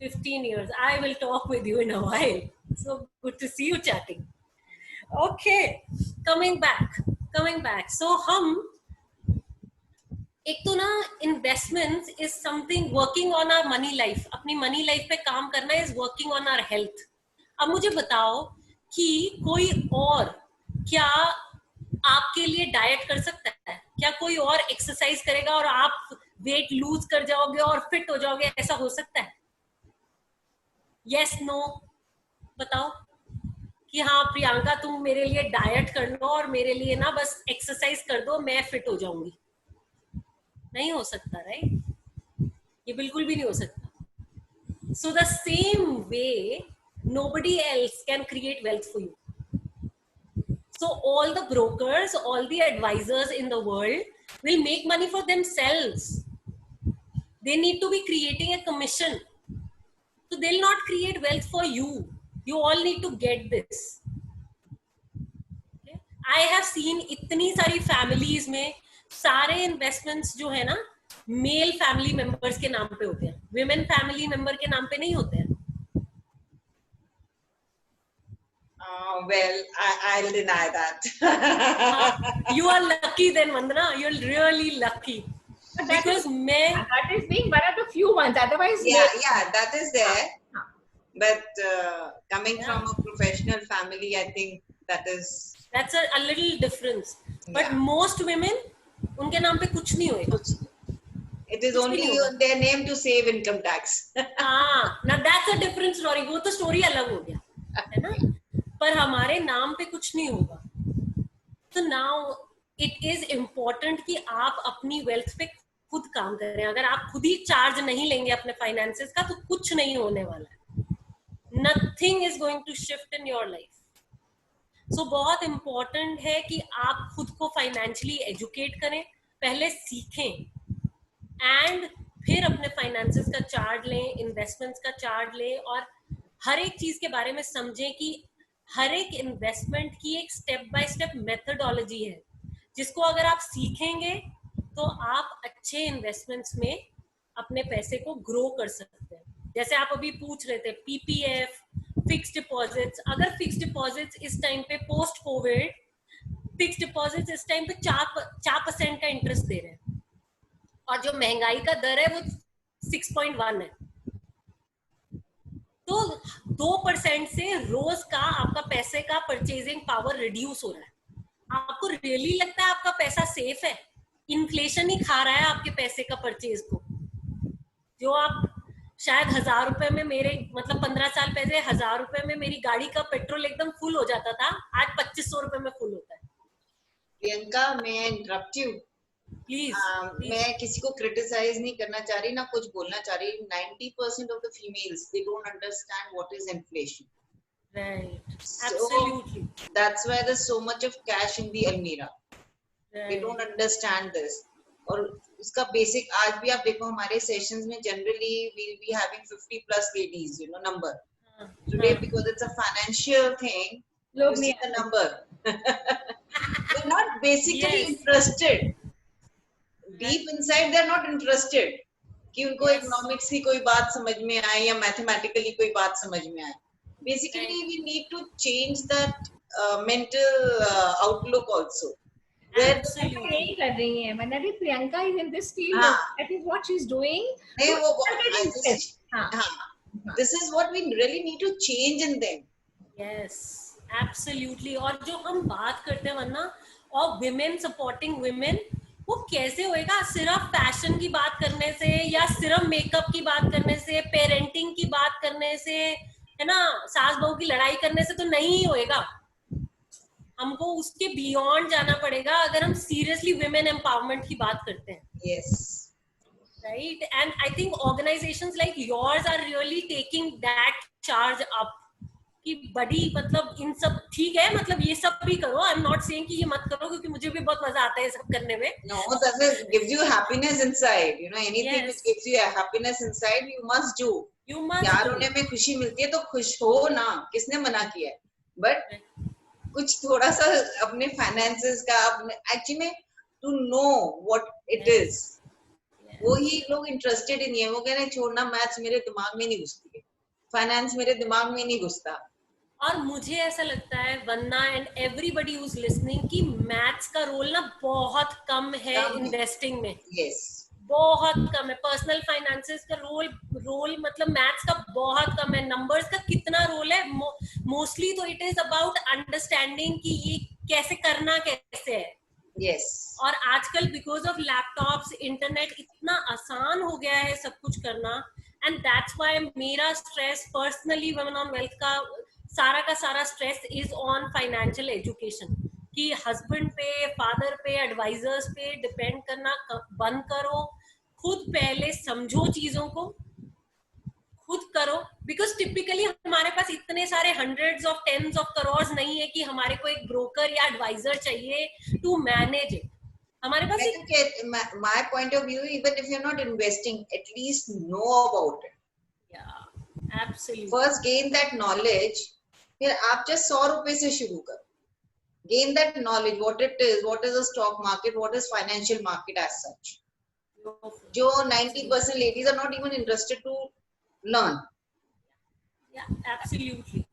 15 years. I will talk with you in a while. So good to see you chatting. Okay. Coming back. So हम एक तो ना investments is something working on our money life. अपनी मनी लाइफ पे काम करना is working on our health. अब मुझे बताओ कि कोई और क्या आपके लिए डाइट कर सकता है? क्या कोई और एक्सरसाइज करेगा और आप वेट लूज कर जाओगे और फिट हो जाओगे? ऐसा हो सकता है? यस नो बताओ कि हाँ प्रियंका तुम मेरे लिए डाइट कर लो और मेरे लिए ना बस एक्सरसाइज कर दो, मैं फिट हो जाऊंगी। नहीं हो सकता, राइट? ये बिल्कुल भी नहीं हो सकता. So the same way, nobody else can create wealth for you. So all the brokers, all the advisors in the world will make money for themselves. They need to be creating a commission. So they'll not create wealth for you. You all need to get this. Okay? I have seen इतनी सारी families में सारे investments जो है ना मेल फैमिली मेंबर्स के नाम पे होते हैं, विमेन फैमिली मेंबर के नाम पे नहीं होते हैं. Well, I'll deny that. You are lucky then, Vandana. You're really lucky. Because that is being one of the few ones. Otherwise, yeah, that is there. But coming from a professional family, I think that's a little difference. But most women, उनके नाम पे कुछ नहीं होएगा. It is only their name to save income tax. Now that's a different story. वो तो story अलग हो गया, है ना? पर हमारे नाम पे कुछ नहीं होगा. So now it is important कि आप अपनी wealth पे खुद काम करें. अगर आप खुद ही चार्ज नहीं लेंगे अपने finances का तो कुछ नहीं होने वाला है. Nothing is going to shift in your life. So बहुत important है कि आप खुद को financially educate करें, पहले सीखें and फिर अपने finances का चार्ज लें, investments का चार्ज लें और हर एक चीज के बारे में समझें कि हर एक इन्वेस्टमेंट की एक स्टेप बाय स्टेप मेथडोलॉजी है जिसको अगर आप सीखेंगे तो आप अच्छे इन्वेस्टमेंट्स में अपने पैसे को ग्रो कर सकते हैं. जैसे आप अभी पूछ रहे थे पीपीएफ, फिक्स्ड डिपॉजिट्स. अगर फिक्स्ड डिपॉजिट्स इस टाइम पे पोस्ट कोविड फिक्स्ड डिपॉजिट्स इस टाइम पे 4% का इंटरेस्ट दे रहे हैं और जो महंगाई का दर है वो 6.1 है, तो 2% से रोज का आपका पैसे का परचेजिंग पावर रिड्यूस हो रहा है. आपको रियली लगता है आपका पैसा सेफ है? इन्फ्लेशन ही खा रहा है आपके पैसे का परचेज को. जो आप शायद 1000 रुपए में मेरे मतलब 15 साल पहले 1000 रुपए में मेरी गाड़ी का पेट्रोल एकदम फुल हो जाता था, आज 2500 रुपए में फुल होता है. प्रियंका, मैं इंटरप्ट यू प्लीज. मैं किसी को क्रिटिसाइज नहीं करना चाह रही ना कुछ बोलना चाह रही. 90% of the females, they don't understand what is inflation. Right. So, absolutely. That's why there's so much of cash in the almirah. Right. They don't understand this. और उसका बेसिक आज भी आप देखो हमारे सेशंस में generally we'll be having 50 plus ladies, number. Today because it's a financial thing, you see the number. They're not basically interested. Deep inside they're not interested कि उनको इकोनॉमिक्स की कोई बात समझ में आए या मैथमेटिकली कोई बात समझ में आए. Basically we need to change that mental outlook also. यही कर रही है मतलब Priyanka is in this field. That is what she's doing. This is what we really need to change in them. Yes, absolutely. और जो हम बात करते हैं वरना और women supporting women, वो कैसे होएगा? सिर्फ फैशन की बात करने से या सिर्फ मेकअप की बात करने से, पेरेंटिंग की बात करने से, है ना, सास बहू की लड़ाई करने से तो नहीं होएगा. हमको उसके बियॉन्ड जाना पड़ेगा अगर हम सीरियसली विमेन एम्पावरमेंट की बात करते हैं. Yes. Right. And I think organizations like yours are really taking that charge up. कि बड़ी मतलब इन सब ठीक है, मतलब ये सब भी करो. आई एम नॉट सेइंग कि ये मत करो क्योंकि मुझे भी बहुत मजा आता है सब करने में. No, that gives you happiness inside. Anything which gives you a happiness inside, you must do. You must. यार होने में खुशी मिलती है तो खुश हो ना, किसने मना किया है? But कुछ थोड़ा सा अपने फाइनेंसेस का एक्चुअली में to know what it is, वो ही लोग इंटरेस्टेड ही नहीं है. वो कह रहे हैं छोड़ना, मैथ्स मेरे दिमाग में नहीं घुसती है, फाइनेंस मेरे दिमाग में नहीं घुसता. और मुझे ऐसा लगता है wanna and everybody who is listening कि मैथ्स का रोल ना बहुत कम है इन्वेस्टिंग में. यस, बहुत कम है. पर्सनल फाइनेंसेस का रोल मतलब मैथ्स का बहुत कम है. नंबर्स का कितना रोल है? मोस्टली तो इट इज अबाउट अंडरस्टैंडिंग कि ये कैसे करना कैसे है. yes. और आजकल बिकॉज ऑफ लैपटॉप्स, इंटरनेट इतना आसान हो गया है सब कुछ करना. एंड दैट्स व्हाई मेरा stress personally women on wealth का सारा stress is on financial education. कि हस्बैंड पे, फादर पे, एडवाइजर्स पे डिपेंड करना बंद करो. खुद पहले समझो चीजों को, खुद करो, बिकॉज टिपिकली हमारे पास इतने सारे hundreds of tens of crore नहीं है कि हमारे को एक ब्रोकर या एडवाइजर चाहिए टू मैनेज इट. हमारे पास my point of view, even if you're not investing, at least know about it. Yeah, absolutely. First gain that knowledge, फिर आप just 100 रुपए से शुरू करो. Gain that knowledge, what it is, what is a stock market, what is financial market as such. जो 90% ladies are not even interested to learn. Yeah, absolutely.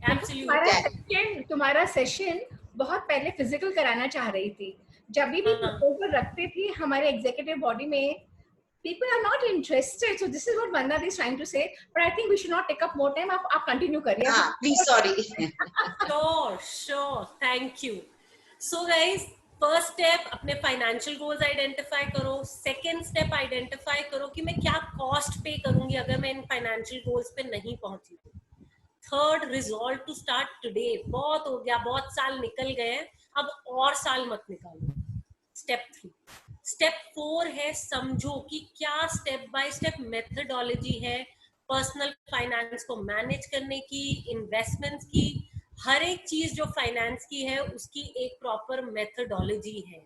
Absolutely. तुम्हारा सेशन बहुत पहले फिजिकल कराना चाह रही थी. जब भी प्रपोजल रखते थे हमारे एग्जीक्यूटिव बॉडी में, people are not interested. So this is what Vandana is trying to say. But I think we should not take up more time. आप continue करिए. हाँ, please, sorry. Sure. Thank you. So guys, first step अपने financial goals identify करो. Second step identify करो कि मैं क्या cost pay करूँगी अगर मैं इन financial goals पे नहीं पहुँची. Third, resolve to start today. बहुत हो गया, बहुत साल निकल गए, अब और साल मत निकालो. Step 3. Step 4 है समझो कि क्या step by step methodology है पर्सनल फाइनेंस को मैनेज करने की, इन्वेस्टमेंट्स की, हर एक चीज जो फाइनेंस की है उसकी एक प्रॉपर मेथडोलॉजी है.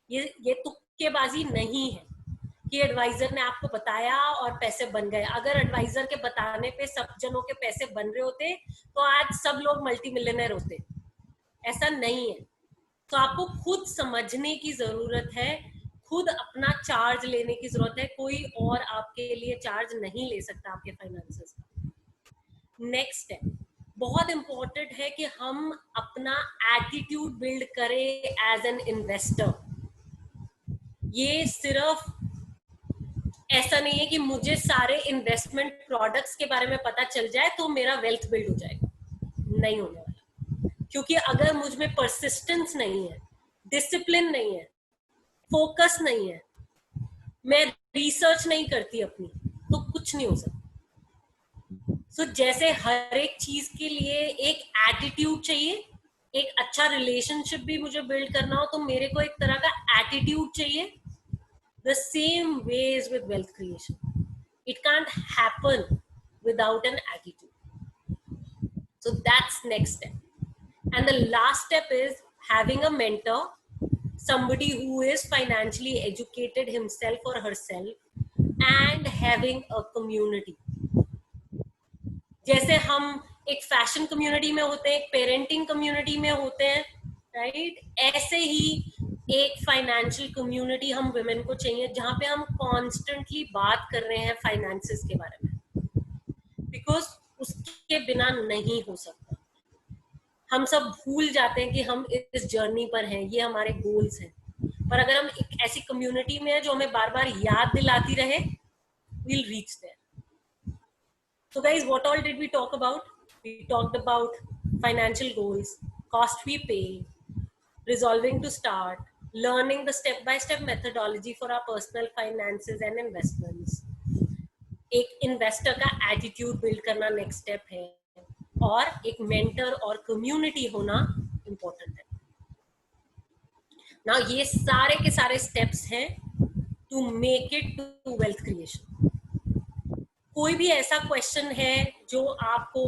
ये तुक्केबाजी नहीं है कि एडवाइजर ने आपको बताया और पैसे बन गए. अगर एडवाइजर के बताने पे सब जनों के पैसे बन रहे होते तो आज सब लोग मल्टी मिलियनर होते. ऐसा नहीं है. तो आपको खुद समझने की जरूरत है, खुद अपना चार्ज लेने की जरूरत है. कोई और आपके लिए चार्ज नहीं ले सकता आपके फाइनेंसेस का. नेक्स्ट स्टेप बहुत इंपॉर्टेंट है कि हम अपना एटीट्यूड बिल्ड करें एज एन इन्वेस्टर. ये सिर्फ ऐसा नहीं है कि मुझे सारे इन्वेस्टमेंट प्रोडक्ट्स के बारे में पता चल जाए तो मेरा वेल्थ बिल्ड हो जाएगा. नहीं होने वाला. क्योंकि अगर मुझ में परसिस्टेंस नहीं है, डिसिप्लिन नहीं है, फोकस नहीं है, मैं रिसर्च नहीं करती अपनी, तो कुछ नहीं हो सकता. So, जैसे हर एक चीज के लिए एक एटीट्यूड चाहिए, एक अच्छा रिलेशनशिप भी मुझे बिल्ड करना हो तो मेरे को एक तरह का एटीट्यूड चाहिए. The same way is with wealth creation. It can't happen without an attitude. So that's next step. And the last step is having a mentor, somebody who is financially educated himself or herself, and having a community. जैसे हम एक फैशन कम्युनिटी में होते हैं, एक पेरेंटिंग कम्युनिटी में होते हैं, राइट? ऐसे ही एक फाइनेंशियल कम्युनिटी हम वुमेन को चाहिए जहां पे हम कॉन्स्टेंटली बात कर रहे हैं फाइनेंसेस के बारे में, बिकॉज उसके बिना नहीं हो सकता. हम सब भूल जाते हैं कि हम इस जर्नी पर हैं, ये हमारे गोल्स हैं, पर अगर हम एक ऐसी कम्युनिटी में है जो हमें बार बार याद दिलाती रहे, we'll reach there. So guys, what all did we talk about? We talked about financial goals, cost we pay, resolving to start, learning the step-by-step methodology for our personal finances and investments. एक इन्वेस्टर का एटीट्यूड बिल्ड करना नेक्स्ट स्टेप है, और एक मेंटर और कम्युनिटी होना इम्पोर्टेंट है. नाउ ये सारे के सारे स्टेप्स हैं to make it to wealth creation. कोई भी ऐसा क्वेश्चन है जो आपको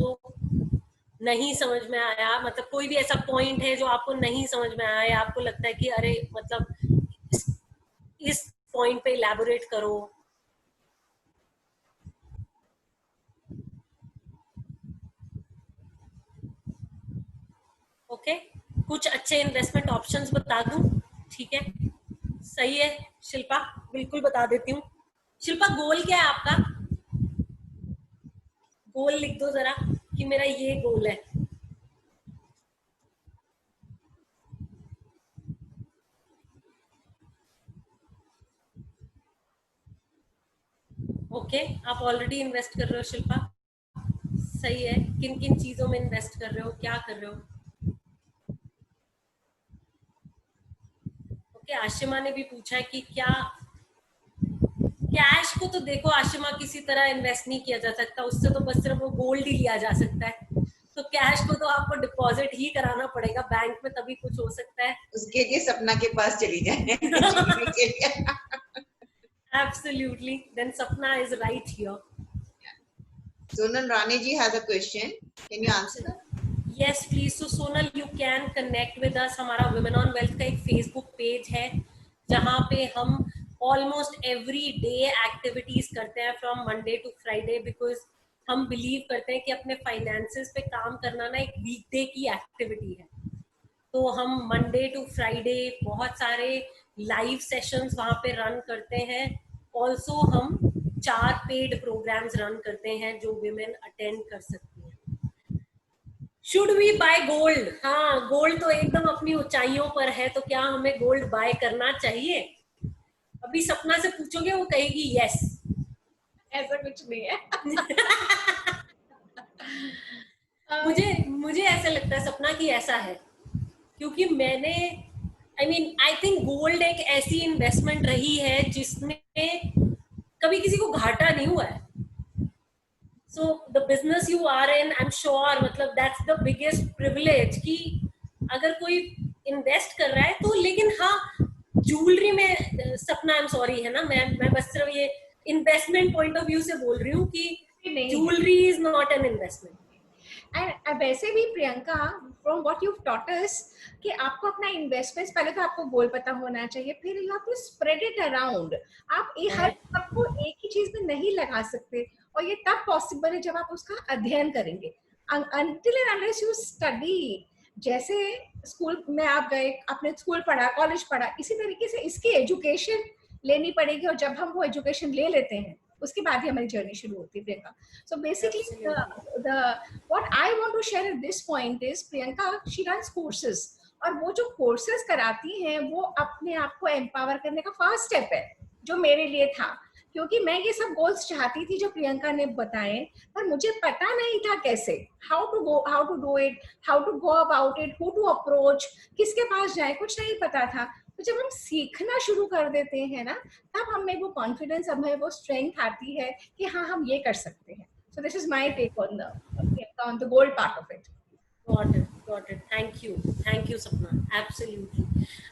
नहीं समझ में आया, मतलब कोई भी ऐसा पॉइंट है जो आपको नहीं समझ में आया, या आपको लगता है कि अरे मतलब इस पॉइंट पे इलैबोरेट करो. ओके, कुछ अच्छे इन्वेस्टमेंट ऑप्शंस बता दूं? ठीक है, सही है शिल्पा, बिल्कुल बता देती हूँ. शिल्पा, गोल क्या है आपका? गोल लिख दो जरा कि मेरा ये गोल है. ओके, आप ऑलरेडी इन्वेस्ट कर रहे हो शिल्पा, सही है. किन किन चीजों में इन्वेस्ट कर रहे हो, क्या कर रहे हो? ओके, आशिमा ने भी पूछा है कि क्या कैश को तो देखो आशिमा किसी तरह इन्वेस्ट नहीं किया जा सकता, उससे तो बस सिर्फ वो गोल्ड ही लिया जा सकता है. तो कैश को तो आपको डिपॉजिट ही कराना पड़ेगा बैंक में, तभी कुछ हो सकता है. उसके लिए सपना के पास चली जाए. Absolutely. Then Sapna is right here. Sonal Rani ji has a question. Can you answer that? Yes, please. So Sonal, you can connect with us. हमारा Women on Wealth का एक Facebook page है जहाँ पे हम almost every day activities करते हैं from Monday to Friday, because हम believe करते हैं कि अपने finances पे काम करना ना एक weekday की activity है. तो हम मंडे टू फ्राइडे बहुत सारे लाइव सेशंस वहाँ पे रन करते हैं. ऑल्सो हम 4 पेड प्रोग्राम्स रन करते हैं जो विमेन अटेंड कर सकती हैं. Should we buy gold? हाँ, गोल्ड तो एकदम अपनी ऊंचाइयों पर है, तो क्या हमें गोल्ड बाय करना चाहिए? अभी सपना से पूछोगे वो कहेगी यस. ऐसा कुछ नहीं है. मुझे ऐसा लगता है सपना कि ऐसा है, क्योंकि मैंने आई थिंक गोल्ड एक ऐसी इन्वेस्टमेंट रही है जिसमें कभी किसी को घाटा नहीं हुआ है. So the business you are in, I am sure, मतलब दैट्स द बिगेस्ट प्रिविलेज कि अगर कोई इन्वेस्ट कर रहा है तो. लेकिन हाँ, ज्वेलरी में सपना, आई एम सॉरी, है ना, मैं बस सिर्फ ये इन्वेस्टमेंट पॉइंट ऑफ व्यू से बोल रही हूँ कि jewellery is not an investment. And वैसे भी Priyanka, from what you taught us, कि आपको अपना इन्वेस्टमेंट पहले तो आपको गोल पता होना चाहिए, फिर you have to spread it around. आप हर सबको एक ही चीज में नहीं लगा सकते, और ये तब पॉसिबल है जब आप उसका अध्ययन करेंगे. until and unless you study, जैसे स्कूल में आप गए, आपने स्कूल पढ़ा, कॉलेज पढ़ा, इसी तरीके से इसकी एजुकेशन लेनी पड़ेगी. और जब हम वो एजुकेशन ले लेते हैं उसके बाद ही हमारी जर्नी शुरू होती है, Priyanka. So basically what I want to share at this point is, Priyanka, she runs courses, और वो जो कोर्सेज कराती हैं वो अपने आप को एम्पावर करने का फर्स्ट स्टेप है, जो मेरे लिए था. क्योंकि मैं ये सब गोल्स चाहती थी जो प्रियंका ने बताए, पर मुझे पता नहीं था कैसे, how to do it, how to go about it, who to approach, किसके पास जाए, कुछ नहीं पता था. तो जब हम सीखना शुरू कर देते हैं ना, तब हमें वो कॉन्फिडेंस, हमें वो स्ट्रेंथ आती है कि हाँ, हम ये कर सकते हैं. So this is my take on the gold part of it. Got it. Thank you Sapna. Absolutely.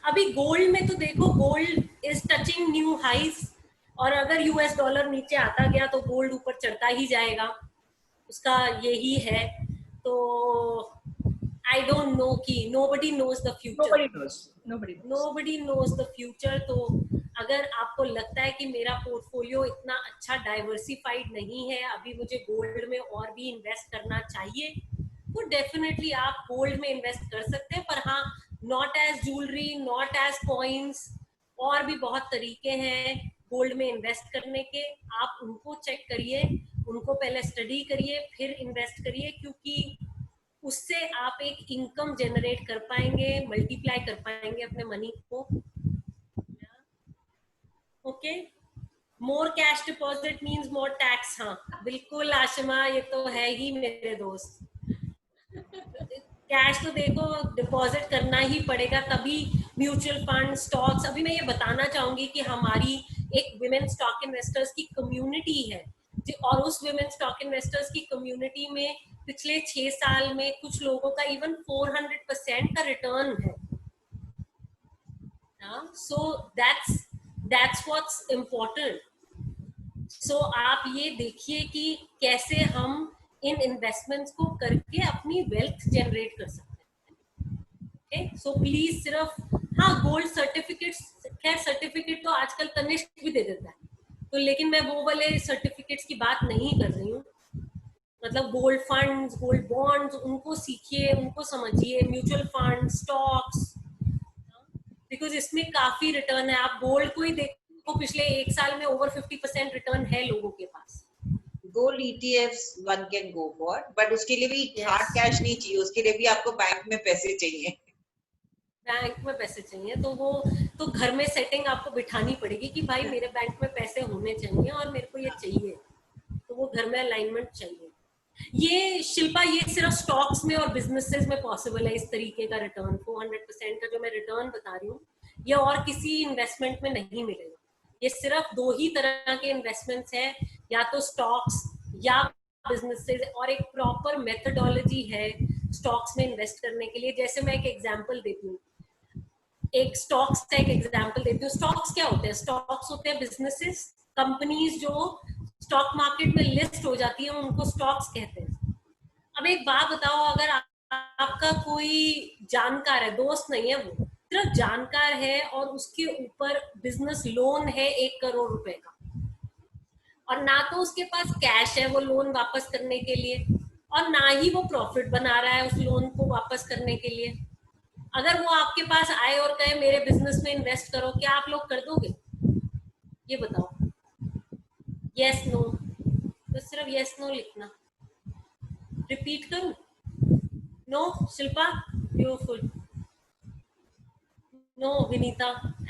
अभी गोल्ड में तो देखो, gold is touching new highs, और अगर यूएस डॉलर नीचे आता गया तो गोल्ड ऊपर चढ़ता ही जाएगा, उसका यही है. तो आई डोंट नो कि nobody knows the future. Nobody knows the future. तो अगर आपको लगता है कि मेरा पोर्टफोलियो इतना अच्छा डाइवर्सिफाइड नहीं है, अभी मुझे गोल्ड में और भी इन्वेस्ट करना चाहिए, तो डेफिनेटली आप गोल्ड में इन्वेस्ट कर सकते हैं. पर हाँ, not as jewellery, not as coins, और भी बहुत तरीके हैं गोल्ड में इन्वेस्ट करने के. आप उनको चेक करिए, उनको पहले स्टडी करिए, फिर इन्वेस्ट करिए, क्योंकि उससे आप एक इनकम जनरेट कर पाएंगे, मल्टीप्लाई कर पाएंगे अपने मनी को. Okay, more cash deposit means more tax. हाँ बिल्कुल आशिमा, ये तो है ही मेरे दोस्त. कैश तो देखो डिपॉजिट करना ही पड़ेगा, तभी म्यूचुअल फंड, स्टॉक्स. अभी मैं ये बताना चाहूंगी कि हमारी एक विमेन स्टॉक इन्वेस्टर्स की कम्युनिटी है, और उस विमेन स्टॉक इन्वेस्टर्स की कम्युनिटी में पिछले 6 साल में कुछ लोगों का इवन 400% का रिटर्न है. So that's what's important. So आप ये देखिए कि कैसे हम इन इन्वेस्टमेंट्स को करके अपनी वेल्थ जनरेट कर सकते हैं. ओके, सो प्लीज सिर्फ, हाँ, गोल्ड सर्टिफिकेट्स, खैर सर्टिफिकेट तो आजकल तनिष्क भी दे देता है, तो लेकिन मैं वो वाले सर्टिफिकेट्स की बात नहीं कर रही हूँ. मतलब गोल्ड फंड्स, गोल्ड बॉन्ड्स, उनको सीखिए, उनको समझिए, म्यूचुअल फंड, स्टॉक्स, बिकॉज इसमें काफी रिटर्न है. आप गोल्ड को ही देखो, पिछले 1 साल में ओवर 50% रिटर्न है लोगों के पास. Gold ETFs one can go for, but उसके लिए भी हार्ड कैश नहीं चाहिए, उसके लिए भी आपको बैंक में पैसे चाहिए. बैंक में पैसे चाहिए तो वो तो घर में सेटिंग आपको बिठानी पड़ेगी कि भाई मेरे बैंक में पैसे होने चाहिए और मेरे को ये चाहिए, तो वो घर में अलाइनमेंट चाहिए. ये शिल्पा, ये सिर्फ स्टॉक्स में और बिजनेसेस में पॉसिबल है इस तरीके का रिटर्न. 400% का जो मैं रिटर्न बता रही हूँ, ये और किसी इन्वेस्टमेंट में नहीं मिलेगा. ये सिर्फ 2 ही तरह के इन्वेस्टमेंट्स हैं, या तो स्टॉक्स या बिजनेसेस, और एक प्रॉपर मेथडोलॉजी है स्टॉक्स में इन्वेस्ट करने के लिए. जैसे मैं एक एग्जांपल देती हूँ, एक स्टॉक्स का एक एग्जांपल देती हूँ। स्टॉक्स क्या होते हैं? स्टॉक्स होते हैं बिजनेसेस, कंपनीज जो स्टॉक मार्केट में लिस्ट हो जाती है उनको स्टॉक्स कहते हैं। अब एक बात बताओ, अगर आपका कोई जानकार है, दोस्त नहीं है, वो सिर्फ जानकार है और उसके ऊपर बिजनेस लोन है 1 करोड़ रुपए का, और ना तो उसके पास कैश है वो लोन वापस करने के लिए, और ना ही वो प्रॉफिट बना रहा है उस लोन को वापस करने के लिए, अगर वो आपके पास आए और कहे मेरे बिजनेस में इन्वेस्ट करो, क्या आप लोग कर दोगे? ये बताओ। यस नो, तो सिर्फ यस नो लिखना। रिपीट करूं? No Shilpa, beautiful. No Vinita,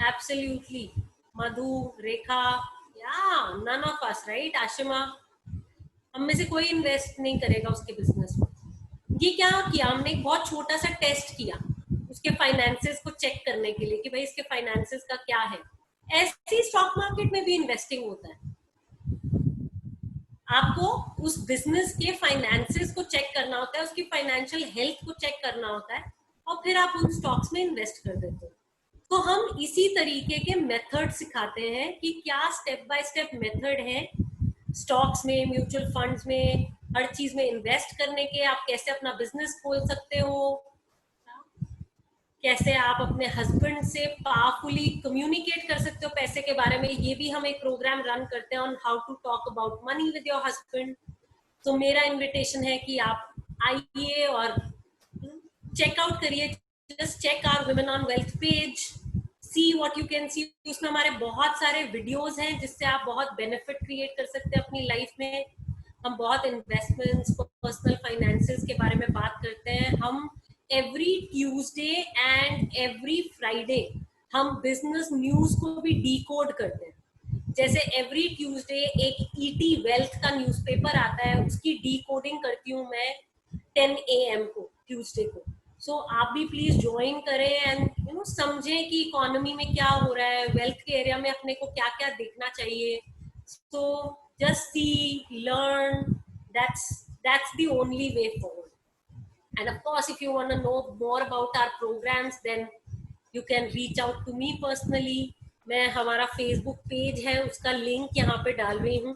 absolutely. Madhu, Rekha, या none of us, right? Ashima, हम में से कोई इन्वेस्ट नहीं करेगा उसके बिजनेस में। ये क्या किया हमने? एक बहुत छोटा सा टेस्ट किया उसके फाइनेंसेस को चेक करने के लिए कि भाई इसके फाइनेंसेस का क्या है। ऐसी स्टॉक मार्केट में भी इन्वेस्टिंग होता है। आपको उस बिजनेस के फाइनेंसेस को चेक करना होता है, उसकी फाइनेंशियल हेल्थ को चेक करना होता है, और फिर आप उन स्टॉक्स में इन्वेस्ट कर देते हो। तो हम इसी तरीके के मेथड सिखाते हैं कि क्या स्टेप बाय स्टेप मेथड है स्टॉक्स में, म्यूचुअल फंड्स में, हर चीज में इन्वेस्ट करने के। आप कैसे अपना बिजनेस खोल सकते हो, कैसे आप अपने हस्बैंड से पावरफुली कम्युनिकेट कर सकते हो पैसे के बारे में। ये भी हम एक प्रोग्राम रन करते हैं on how to talk about money with your husband. तो मेरा इन्विटेशन है कि आप आइए और चेकआउट करिए, just check our women on wealth page, see what you can see. उसमें हमारे बहुत सारे वीडियोस हैं जिससे आप बहुत बेनिफिट क्रिएट कर सकते हैं अपनी लाइफ में। हम बहुत इन्वेस्टमेंट्स, पर्सनल फाइनेंसेस के बारे में बात करते हैं। हम every Tuesday and every Friday हम बिजनेस न्यूज को भी डिकोड करते हैं। जैसे एवरी ट्यूसडे एक ईटी वेल्थ का न्यूज़पेपर आता है, उसकी डिकोडिंग करती हूँ मैं 10 AM को, ट्यूसडे को। सो आप भी प्लीज ज्वाइन करें एंड समझें कि इकोनॉमी में क्या हो रहा है, वेल्थ के एरिया में अपने को क्या क्या देखना चाहिए। So just see, learn, that's the only way forward. And of course, if you want to know more about our programs, then you can reach out to me personally. मैं हमारा फेसबुक पेज है उसका लिंक यहाँ पे डाल रही हूँ,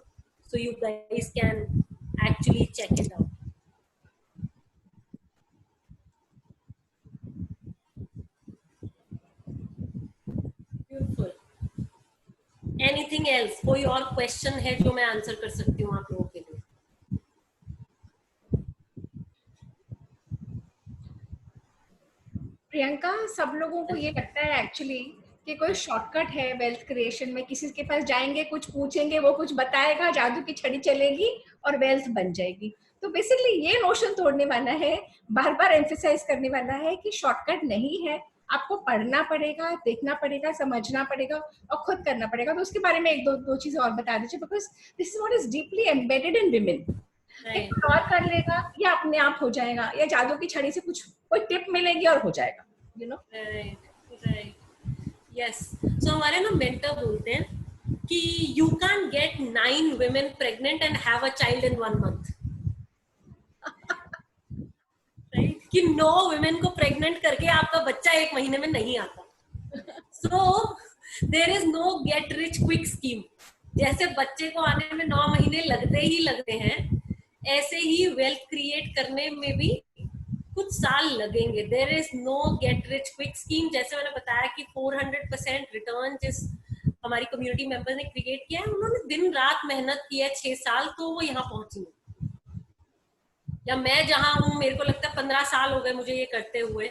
so you guys can actually check it out. Beautiful. Anything else? कोई और क्वेश्चन है जो मैं आंसर कर सकती हूँ आप लोगों के लिए? प्रियंका, सब लोगों को ये लगता है एक्चुअली कि कोई शॉर्टकट है वेल्थ क्रिएशन में, किसी के पास जाएंगे, कुछ पूछेंगे, वो कुछ बताएगा, जादू की छड़ी चलेगी और वेल्थ बन जाएगी। तो बेसिकली ये नोशन तोड़ने वाला है, बार बार एम्फेसाइज करने वाला है कि शॉर्टकट नहीं है, आपको पढ़ना पड़ेगा, देखना पड़ेगा, समझना पड़ेगा और खुद करना पड़ेगा। तो उसके बारे में एक दो चीजें और बता दीजिए, because this is what is deeply embedded in women. एक और कर लेगा या अपने आप हो जाएगा, या जादू की छड़ी से कुछ कोई टिप मिलेगी और हो जाएगा, you know. Right, yes. So हमारे ना मेंटर बोलते हैं कि you can get 9 women pregnant and have a child in 1 month. Right, कि 9 women को प्रेग्नेंट करके आपका बच्चा 1 महीने में नहीं आता। So there is no get rich quick scheme. जैसे बच्चे को आने में 9 महीने लगते हैं, ऐसे ही वेल्थ क्रिएट करने में भी कुछ साल लगेंगे। There is no get rich quick scheme. जैसे मैंने बताया कि 400% रिटर्न जिस हमारी कम्युनिटी मेंबर ने क्रिएट किया है, उन्होंने दिन रात मेहनत की है 6 साल, तो वो यहाँ पहुंची है। या मैं जहां हूँ, मेरे को लगता है 15 साल हो गए मुझे ये करते हुए।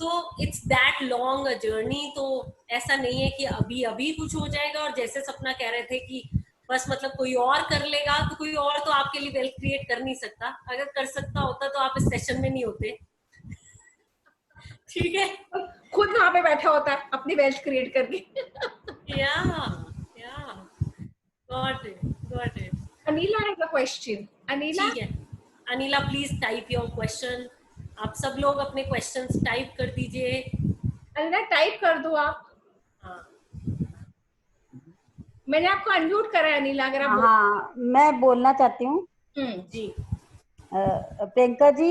तो it's that long a journey. तो ऐसा नहीं है कि अभी अभी कुछ हो जाएगा। और जैसे सपना कह रहे थे कि बस मतलब कोई और कर लेगा, तो कोई और तो आपके लिए वेल्थ क्रिएट कर नहीं सकता। अगर कर सकता होता तो आप इस सेशन में नहीं होते। ठीक है, खुद वहां पे बैठा होता है अपनी वेल्थ क्रिएट करके। या got it. Anila has a question. Anila, ठीक है, Anila please type your question. आप सब लोग अपने क्वेश्चंस टाइप कर दीजिए। अनिला टाइप कर दो आप। हाँ, मैंने आपको अनम्यूट करा है अनिला, अगर आप हाँ, मैं बोलना चाहती हूँ। जी, प्रियंका जी,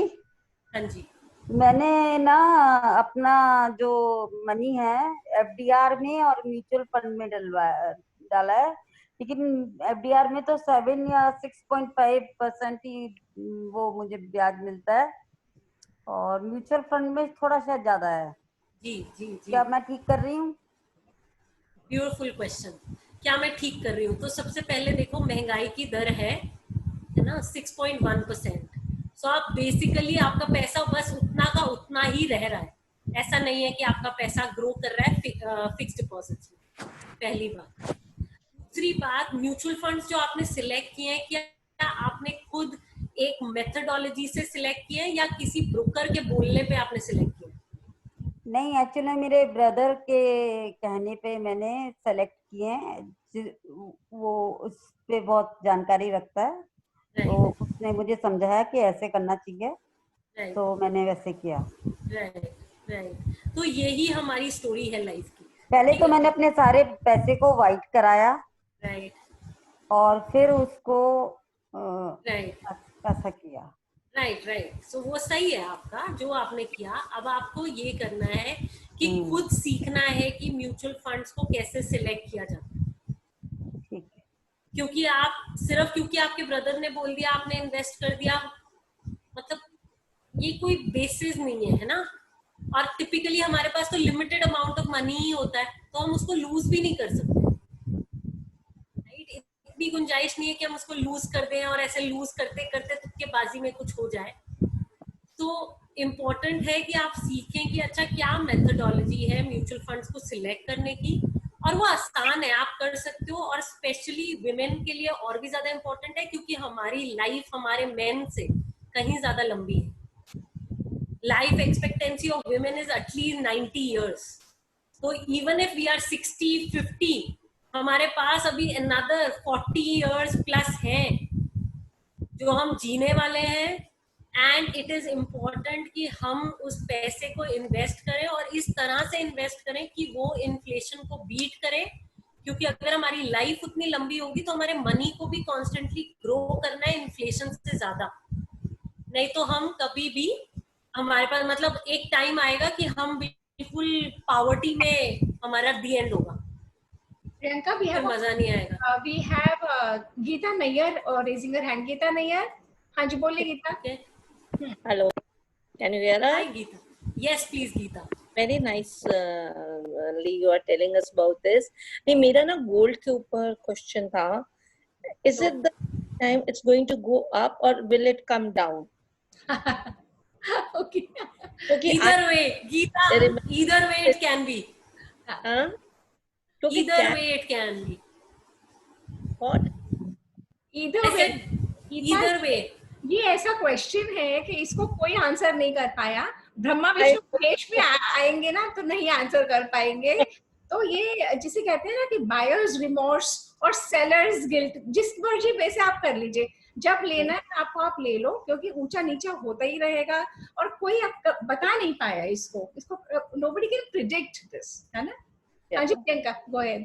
हाँ जी, मैंने ना अपना जो मनी है एफडीआर में और म्यूचुअल फंड में डाला है, लेकिन एफडीआर में तो 7 या 6.5% ही वो मुझे ब्याज मिलता है, और म्यूचुअल फंड में थोड़ा शायद ज्यादा है। जी जी जी, क्या मैं ठीक कर रही हूँ? Beautiful question. क्या मैं ठीक कर रही हूँ? तो सबसे पहले देखो, महंगाई की दर है ना 6.1%। सो आप बेसिकली आपका पैसा बस उतना का उतना ही रह रहा है, ऐसा नहीं है कि आपका पैसा ग्रो कर रहा है फिक्स डिपॉजिट्स में, पहली बात। दूसरी बात, म्यूचुअल फंड्स जो आपने सिलेक्ट किए हैं, क्या आपने खुद एक मेथडोलॉजी से सिलेक्ट किए हैं या किसी ब्रोकर के बोलने पे आपने सिलेक्ट किया? नहीं, एक्चुअली मेरे ब्रदर के कहने पे मैंने सेलेक्ट किए हैं, वो उस पे बहुत जानकारी रखता है, तो राइट उसने मुझे समझाया कि ऐसे करना चाहिए, राइट तो मैंने वैसे किया। Right right. तो यही हमारी स्टोरी है लाइफ की। पहले ठीक तो है, मैंने अपने सारे पैसे को वाइट कराया राइट और फिर उसको राइट ऐसा किया। Right right. सो वो सही है आपका जो आपने किया। अब आपको ये करना है कि खुद सीखना है कि म्यूचुअल फंड्स को कैसे सिलेक्ट किया जाता है। ठीक है। क्योंकि आप सिर्फ क्योंकि आपके ब्रदर ने बोल दिया आपने इन्वेस्ट कर दिया, मतलब ये कोई बेसिस नहीं है ना। और टिपिकली हमारे पास तो लिमिटेड अमाउंट ऑफ मनी ही होता है, तो हम उसको लूज भी नहीं कर सकते, राइट। इतनी गुंजाइश नहीं है कि हम उसको लूज कर दें और ऐसे लूज करते करते तुक्केबाजी में कुछ हो जाए। तो इम्पोर्टेंट है कि आप सीखें कि अच्छा क्या मेथडोलॉजी है म्यूचुअल फंड्स को सिलेक्ट करने की, और वो आसान है, आप कर सकते हो। और स्पेशली विमेन के लिए और भी ज्यादा इम्पोर्टेंट है, क्योंकि हमारी लाइफ हमारे मेन से कहीं ज्यादा लंबी है। Life expectancy of women is at least 90 years। तो इवन इफ वी आर 60-50, हमारे पास अभी अनदर 40 years प्लस है जो हम जीने वाले हैं। एंड इट इज इम्पोर्टेंट कि हम उस पैसे को इन्वेस्ट करें और इस तरह से इन्वेस्ट करें कि वो इन्फ्लेशन को बीट करे, क्योंकि अगर हमारी लाइफ उतनी लंबी होगी तो हमारे मनी को भी कॉन्स्टेंटली ग्रो करना है इन्फ्लेशन से ज्यादा। नहीं तो हम कभी भी, हमारे पास मतलब एक टाइम आएगा कि हम बिल्कुल पावर्टी में हमारा दी एंड होगा, Priyanka, फिर मजा नहीं आएगा। we have Geeta Nayyar raising her hand. Geeta Nayyar, हाँ जी बोलिए Gita. Okay. Hello, can you hear Hi us? Geeta. Yes, please Geeta. Very nice you are telling us about this. नहीं, मेरा ना गोल्ड के ऊपर क्वेश्चन था, is it the time it's going to go up or will it come down? Okay. क्योंकि Either way, Geeta, either way it can be. हाँ, क्योंकि Either way it can be. what? Either I way. said Gita, either way. ये ऐसा क्वेश्चन है कि इसको कोई आंसर नहीं कर पाया। ब्रह्मा विष्णु महेश भी आएंगे ना तो नहीं आंसर कर पाएंगे। तो ये जिसे कहते हैं ना कि बायर्स रिमोर्स और सेलर्स गिल्ट, जिस मर्जी पे से आप कर लीजिए, जब लेना है आपको आप ले लो, क्योंकि ऊंचा नीचा होता ही रहेगा और कोई अब बता नहीं पाया इसको nobody can predict this, है ना। हाँ जी प्रियंका, go ahead.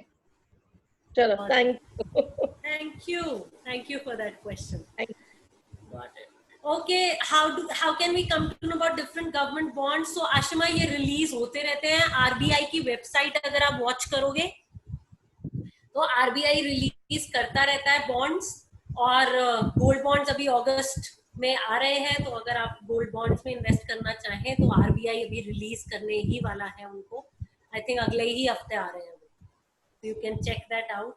चलो, thank you. Thank you for that question. Thank you. Got it. Okay, how can we come to know about different government bonds? So Ashima, ये रिलीज होते रहते हैं। आरबीआई की वेबसाइट अगर आप वॉच करोगे तो आरबीआई रिलीज करता रहता है बॉन्ड्स, और गोल्ड बॉन्ड्स अभी अगस्त में आ रहे हैं। तो अगर आप गोल्ड बॉन्ड्स में इन्वेस्ट करना चाहें तो आरबीआई अभी रिलीज करने ही वाला है उनको। आई थिंक अगले ही हफ्ते आ रहे हैं, you can check that out.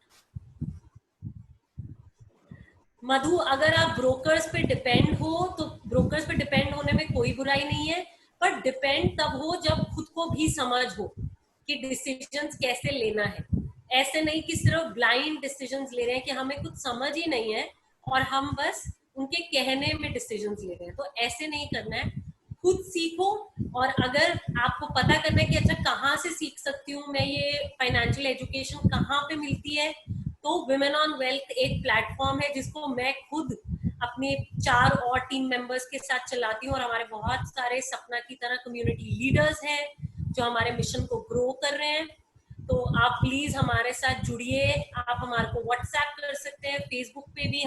Madhu, अगर आप ब्रोकर्स पे डिपेंड हो तो ब्रोकर्स पे डिपेंड होने में कोई बुराई नहीं है, पर डिपेंड तब हो जब खुद को भी समझ हो कि डिसीजंस कैसे लेना है। ऐसे नहीं कि सिर्फ ब्लाइंड डिसीजंस ले रहे हैं कि हमें कुछ समझ ही नहीं है और हम बस उनके कहने में डिसीजंस ले रहे हैं। तो ऐसे नहीं करना है, खुद सीखो। और अगर आपको पता करना है कि अच्छा कहाँ से सीख सकती हूँ मैं, ये फाइनेंशियल एजुकेशन कहाँ पे मिलती है, तो विमेन ऑन वेल्थ एक प्लेटफॉर्म है जिसको मैं खुद अपने 4 और टीम मेंबर्स के साथ चलाती हूँ, और हमारे बहुत सारे सपना की तरह कम्युनिटी लीडर्स हैं जो हमारे मिशन को ग्रो कर रहे हैं। तो आप प्लीज हमारे साथ जुड़िए। आप हमारे को व्हाट्सएप कर सकते हैं, फेसबुक पे भी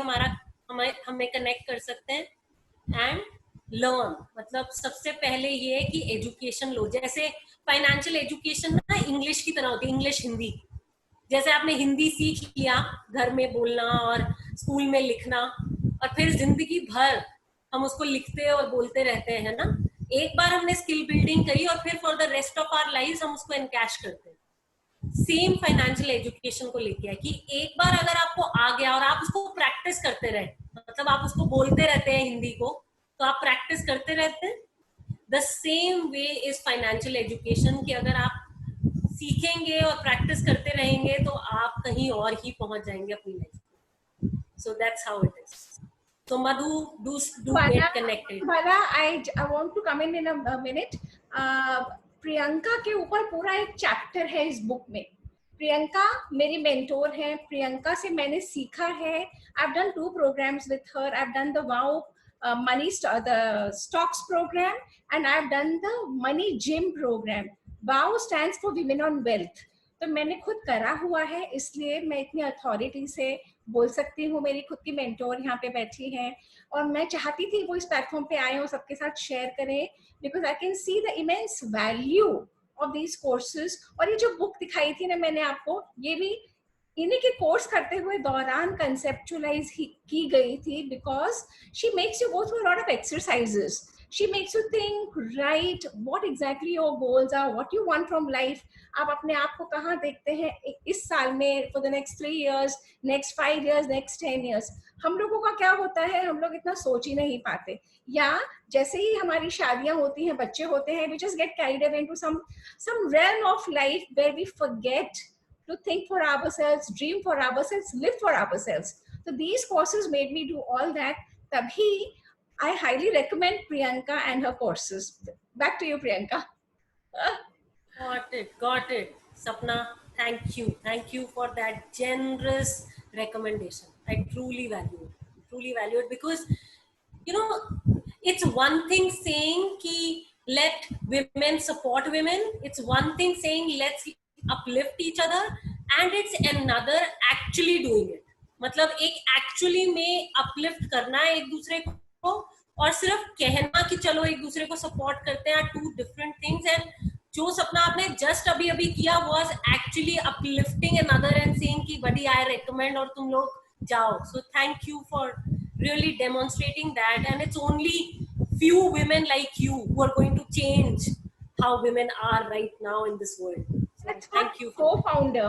हमें कनेक्ट कर सकते हैं। एंड लर्न, मतलब सबसे पहले ये है कि एजुकेशन लो। जैसे फाइनेंशियल एजुकेशन ना इंग्लिश की तरह होती है, इंग्लिश हिंदी। जैसे आपने हिंदी सीख लिया घर में बोलना और स्कूल में लिखना, और फिर जिंदगी भर हम उसको लिखते और बोलते रहते हैं ना। एक बार हमने स्किल बिल्डिंग करी और फिर for the rest of our life हम उसको एनकैश करते हैं। सेम फाइनेंशियल एजुकेशन को लेके है कि एक बार अगर आपको आ गया और आप उसको प्रैक्टिस करते रहे, मतलब आप उसको बोलते रहते हैं हिंदी को, तो आप प्रैक्टिस करते रहते हैं। The same way is financial education, कि अगर आप सीखेंगे और प्रैक्टिस करते रहेंगे तो आप कहीं और ही पहुंच जाएंगे अपनी life. So that's how it is. So Madhu, do get connected. Bala, I want to come in a minute. Priyanka के ऊपर पूरा एक चैप्टर है इस बुक में। प्रियंका मेरी मेंटोर है, प्रियंका से मैंने सीखा है। I've done 2 programs with her. I've done the Wow the stocks program, and I've done the Money Gym program. Wow stands for Women on Wealth. तो मैंने खुद करा हुआ है, इसलिए मैं इतनी अथॉरिटी से बोल सकती हूँ। मेरी खुद की मेंटोर यहाँ पे बैठी हैं और मैं चाहती थी वो इस प्लेटफॉर्म पे आए और सबके साथ शेयर करें, because I can see the immense value of these courses. और ये जो बुक दिखाई थी ना मैंने आपको, ये भी इन्हीं के कोर्स करते हुए दौरान कंसेप्चुअलाइज की गई थी, because she makes you go through a lot of exercises. She makes you think, right, what exactly your goals are, what you want from life. आप अपने आप को कहाँ देखते हैं इस साल में, for the next 3 years, next 5 years, next 10 years. हम लोगों का क्या होता है, हम लोग इतना सोच ही नहीं पाते, या जैसे ही हमारी शादियां होती हैं, बच्चे होते हैं, we just get carried away into some realm of life where we forget to think for ourselves, dream for ourselves, live for ourselves. So these courses made me do all that. Tabhi I highly recommend Priyanka and her courses. Back to you, Priyanka. Got it. Sapna, thank you for that generous recommendation. I truly value it, because you know, it's one thing saying ki let women support women, it's one thing saying let's uplift each other, and it's another actually doing it. मतलब एक एक्चुअली में अपलिफ्ट करना है एक दूसरे को, और सिर्फ कहना कि चलो एक दूसरे को सपोर्ट करते हैं, 2 different things. एंड जो सपना आपने जस्ट अभी किया was actually uplifting another and saying कि buddy I recommend और तुम लोग जाओ. So thank you for really demonstrating that, and it's only few women like you who are going to change how women are right now in this world. So thank you.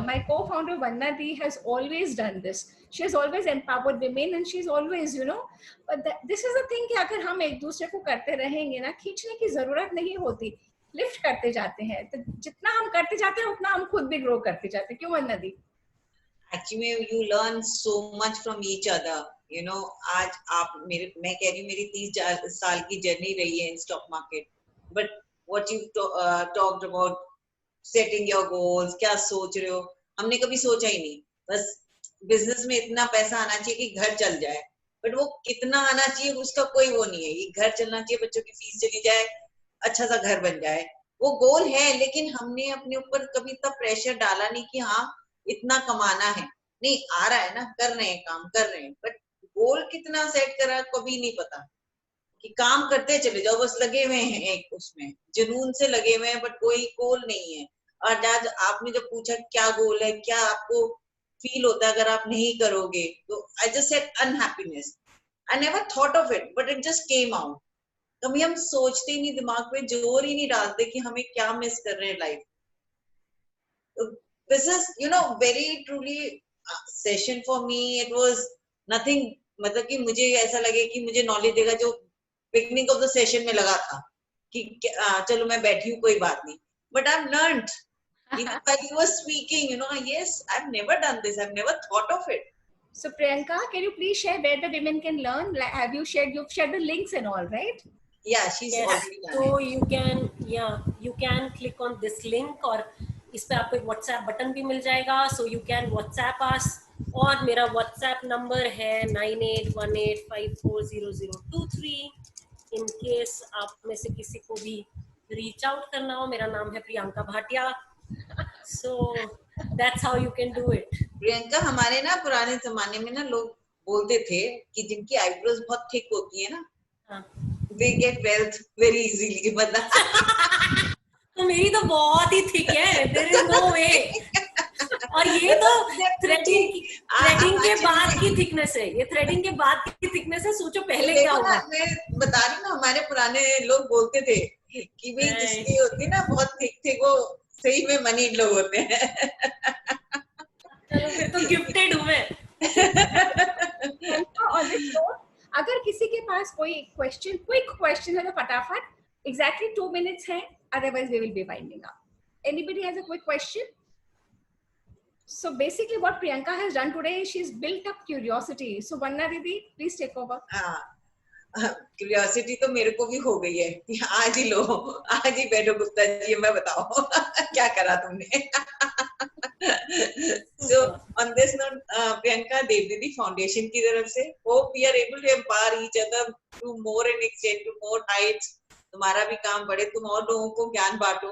My co-founder Vanna Di has always done this. She has always empowered women, and she's always, you know, but this is the thing कि अगर हम एक दूसरे को करते रहेंगे ना, खींचने की जरूरत नहीं होती, लिफ्ट करते जाते हैं, तो जितना हम करते जाते हैं उतना हम खुद भी ग्रो करते जाते हैं. क्यों वन्ना दी? Actually you learn so much from each other. You know, आज आप मैं कह रही हूँ मेरी 30 साल की जर्नी रही है in stock market, but what you talked about setting your goals, क्या सोच रहे हो, हमने कभी सोचा ही नहीं. बस बिजनेस में इतना पैसा आना चाहिए कि घर चल जाए, बट वो कितना आना चाहिए उसका कोई वो नहीं है. ये घर चलना चाहिए, बच्चों की फीस चली जाए, अच्छा सा घर बन जाए, वो गोल है. लेकिन हमने अपने ऊपर कभी इतना प्रेशर डाला नहीं कि हाँ इतना कमाना है. नहीं, आ रहा है ना, कर रहे हैं, काम कर रहे हैं, बट गोल कितना सेट करा कभी नहीं पता. कि काम करते चले जाओ, बस लगे हुए हैं एक उसमें जुनून से लगे हुए हैं, बट कोई गोल नहीं है. और आज आपने जब पूछा क्या गोल है, क्या आपको फील होता है अगर आप नहीं करोगे, तो I just said unhappiness. I never thought of it, but it just came out. कभी हम सोचते ही नहीं, दिमाग पे जोर ही नहीं डालते कि हमें क्या मिस कर रहे हैं life. This is you know very truly session for me. It was nothing, मतलब कि मुझे ऐसा लगे कि मुझे नॉलेज देगा जो बिगनिंग ऑफ द सेशन में लगा था कि चलो मैं बैठी हूँ कोई बात नहीं, but I have learned even while you were speaking, you know. Yes, I've never done this, I've never thought of it. So Priyanka, can you please share where the women can learn? Like, you've shared the links and all, right? Yeah, she's already done so it. you can click on this link, और इस पे आपको एक WhatsApp बटन भी मिल जाएगा, so you can WhatsApp us. और मेरा WhatsApp नंबर है 9818540023. इन केस आप में से किसी को भी रीच आउट करना हो, मेरा नाम है Priyanka Bhatia. So that's how you can do it. Priyanka, हमारे ना पुराने जमाने में ना लोग बोलते थे कि जिनकी आईब्रोज बहुत थिक होती है ना, they get wealth very easily. बता तो मेरी तो बहुत ही थिक है, there is no way. और ये तो थ्रेडिंग के बाद की थिकनेस है, ये थ्रेडिंग के बाद की थिकनेस है. सोचो पहले क्या होगा. मैं बता रही हूँ ना, हमारे पुराने लोग बोलते थे कि भाई जिसकी होती है ना बहुत थिक वो सही में मनी लोग होते हैं. चलो फिर तो गिफ्टेड हूँ मैं. On this note, अगर किसी के पास कोई क्विक क्वेश्चन है तो फटाफट, exactly 2 minutes है, otherwise we will be winding up. Anybody has a quick question? So basically what Priyanka has done today, she's built up curiosity. So Vanna Didi, please take over. Curiosity तो मेरे को भी हो गई है. आज ही लो, आज ही बैठो गुप्ता जी, मैं बताओ क्या करा तुमने. So on this note, Priyanka, Dev Didi Foundation की तरफ से hope we are able to empower each other to more and extend to more heights. तुम्हारा भी काम बढ़े, तुम और लोगों को ज्ञान बांटो,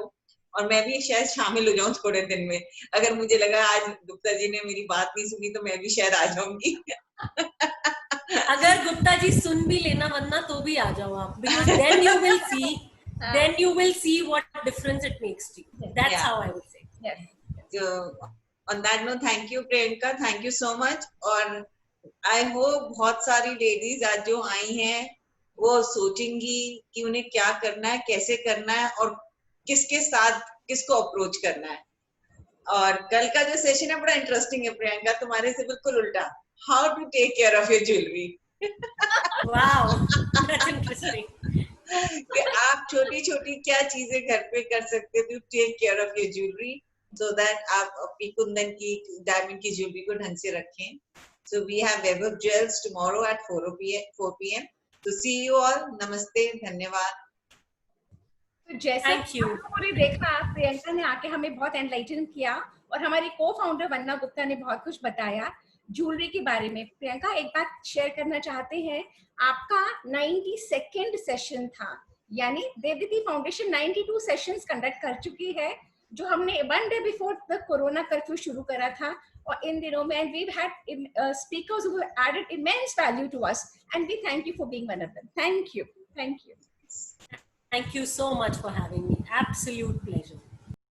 और मैं भी शायद शामिल हो जाऊं थोड़े दिन में. अगर मुझे लगा आज गुप्ता जी ने मेरी बात नहीं सुनी तो मैं भी शायद आ जाऊंगी. अगर गुप्ता जी सुन भी लेना वरना तो भी आ जाओ आप, because then you will see what difference it makes to you. That's how I would say. Yes. So on that note, thank you Priyanka, thank you so much. और I hope बहुत सारी लेडीज आज जो आई हैं वो सोचेंगी कि उन्हें क्या करना है, कैसे करना है, और किसके साथ किसको अप्रोच करना है. और कल का जो सेशन है बड़ा इंटरेस्टिंग है प्रियंका, तुम्हारे से बिल्कुल उल्टा. How to take care of your jewellery. Wow, that's interesting. कि आप छोटी छोटी क्या चीजें घर पे कर सकते हो to take care of your jewellery, so that आप अपनी कुंदन की डायमंड की ज्वेलरी को ढंग से रखें. So we have Vaibhav jewels tomorrow at 4 PM. तो सी यू ऑल. नमस्ते, धन्यवाद. तो जैसे हमने देखा, प्रियंका ने आके हमें बहुत एनलाइटन किया और हमारी को फाउंडर वन्ना गुप्ता ने बहुत कुछ बताया ज्वेलरी के बारे में. प्रियंका एक बात शेयर करना चाहते हैं, आपका 92nd सेशन था, यानी देव दीदी फाउंडेशन 92 सेशंस कंडक्ट कर चुकी है, जो हमने 1 day before the corona curfew शुरू करा था. और इन दिनों में and we've had speakers who have added immense value to us, and we thank you for being one of them. Thank you. Thank you so much for having me. Absolute pleasure.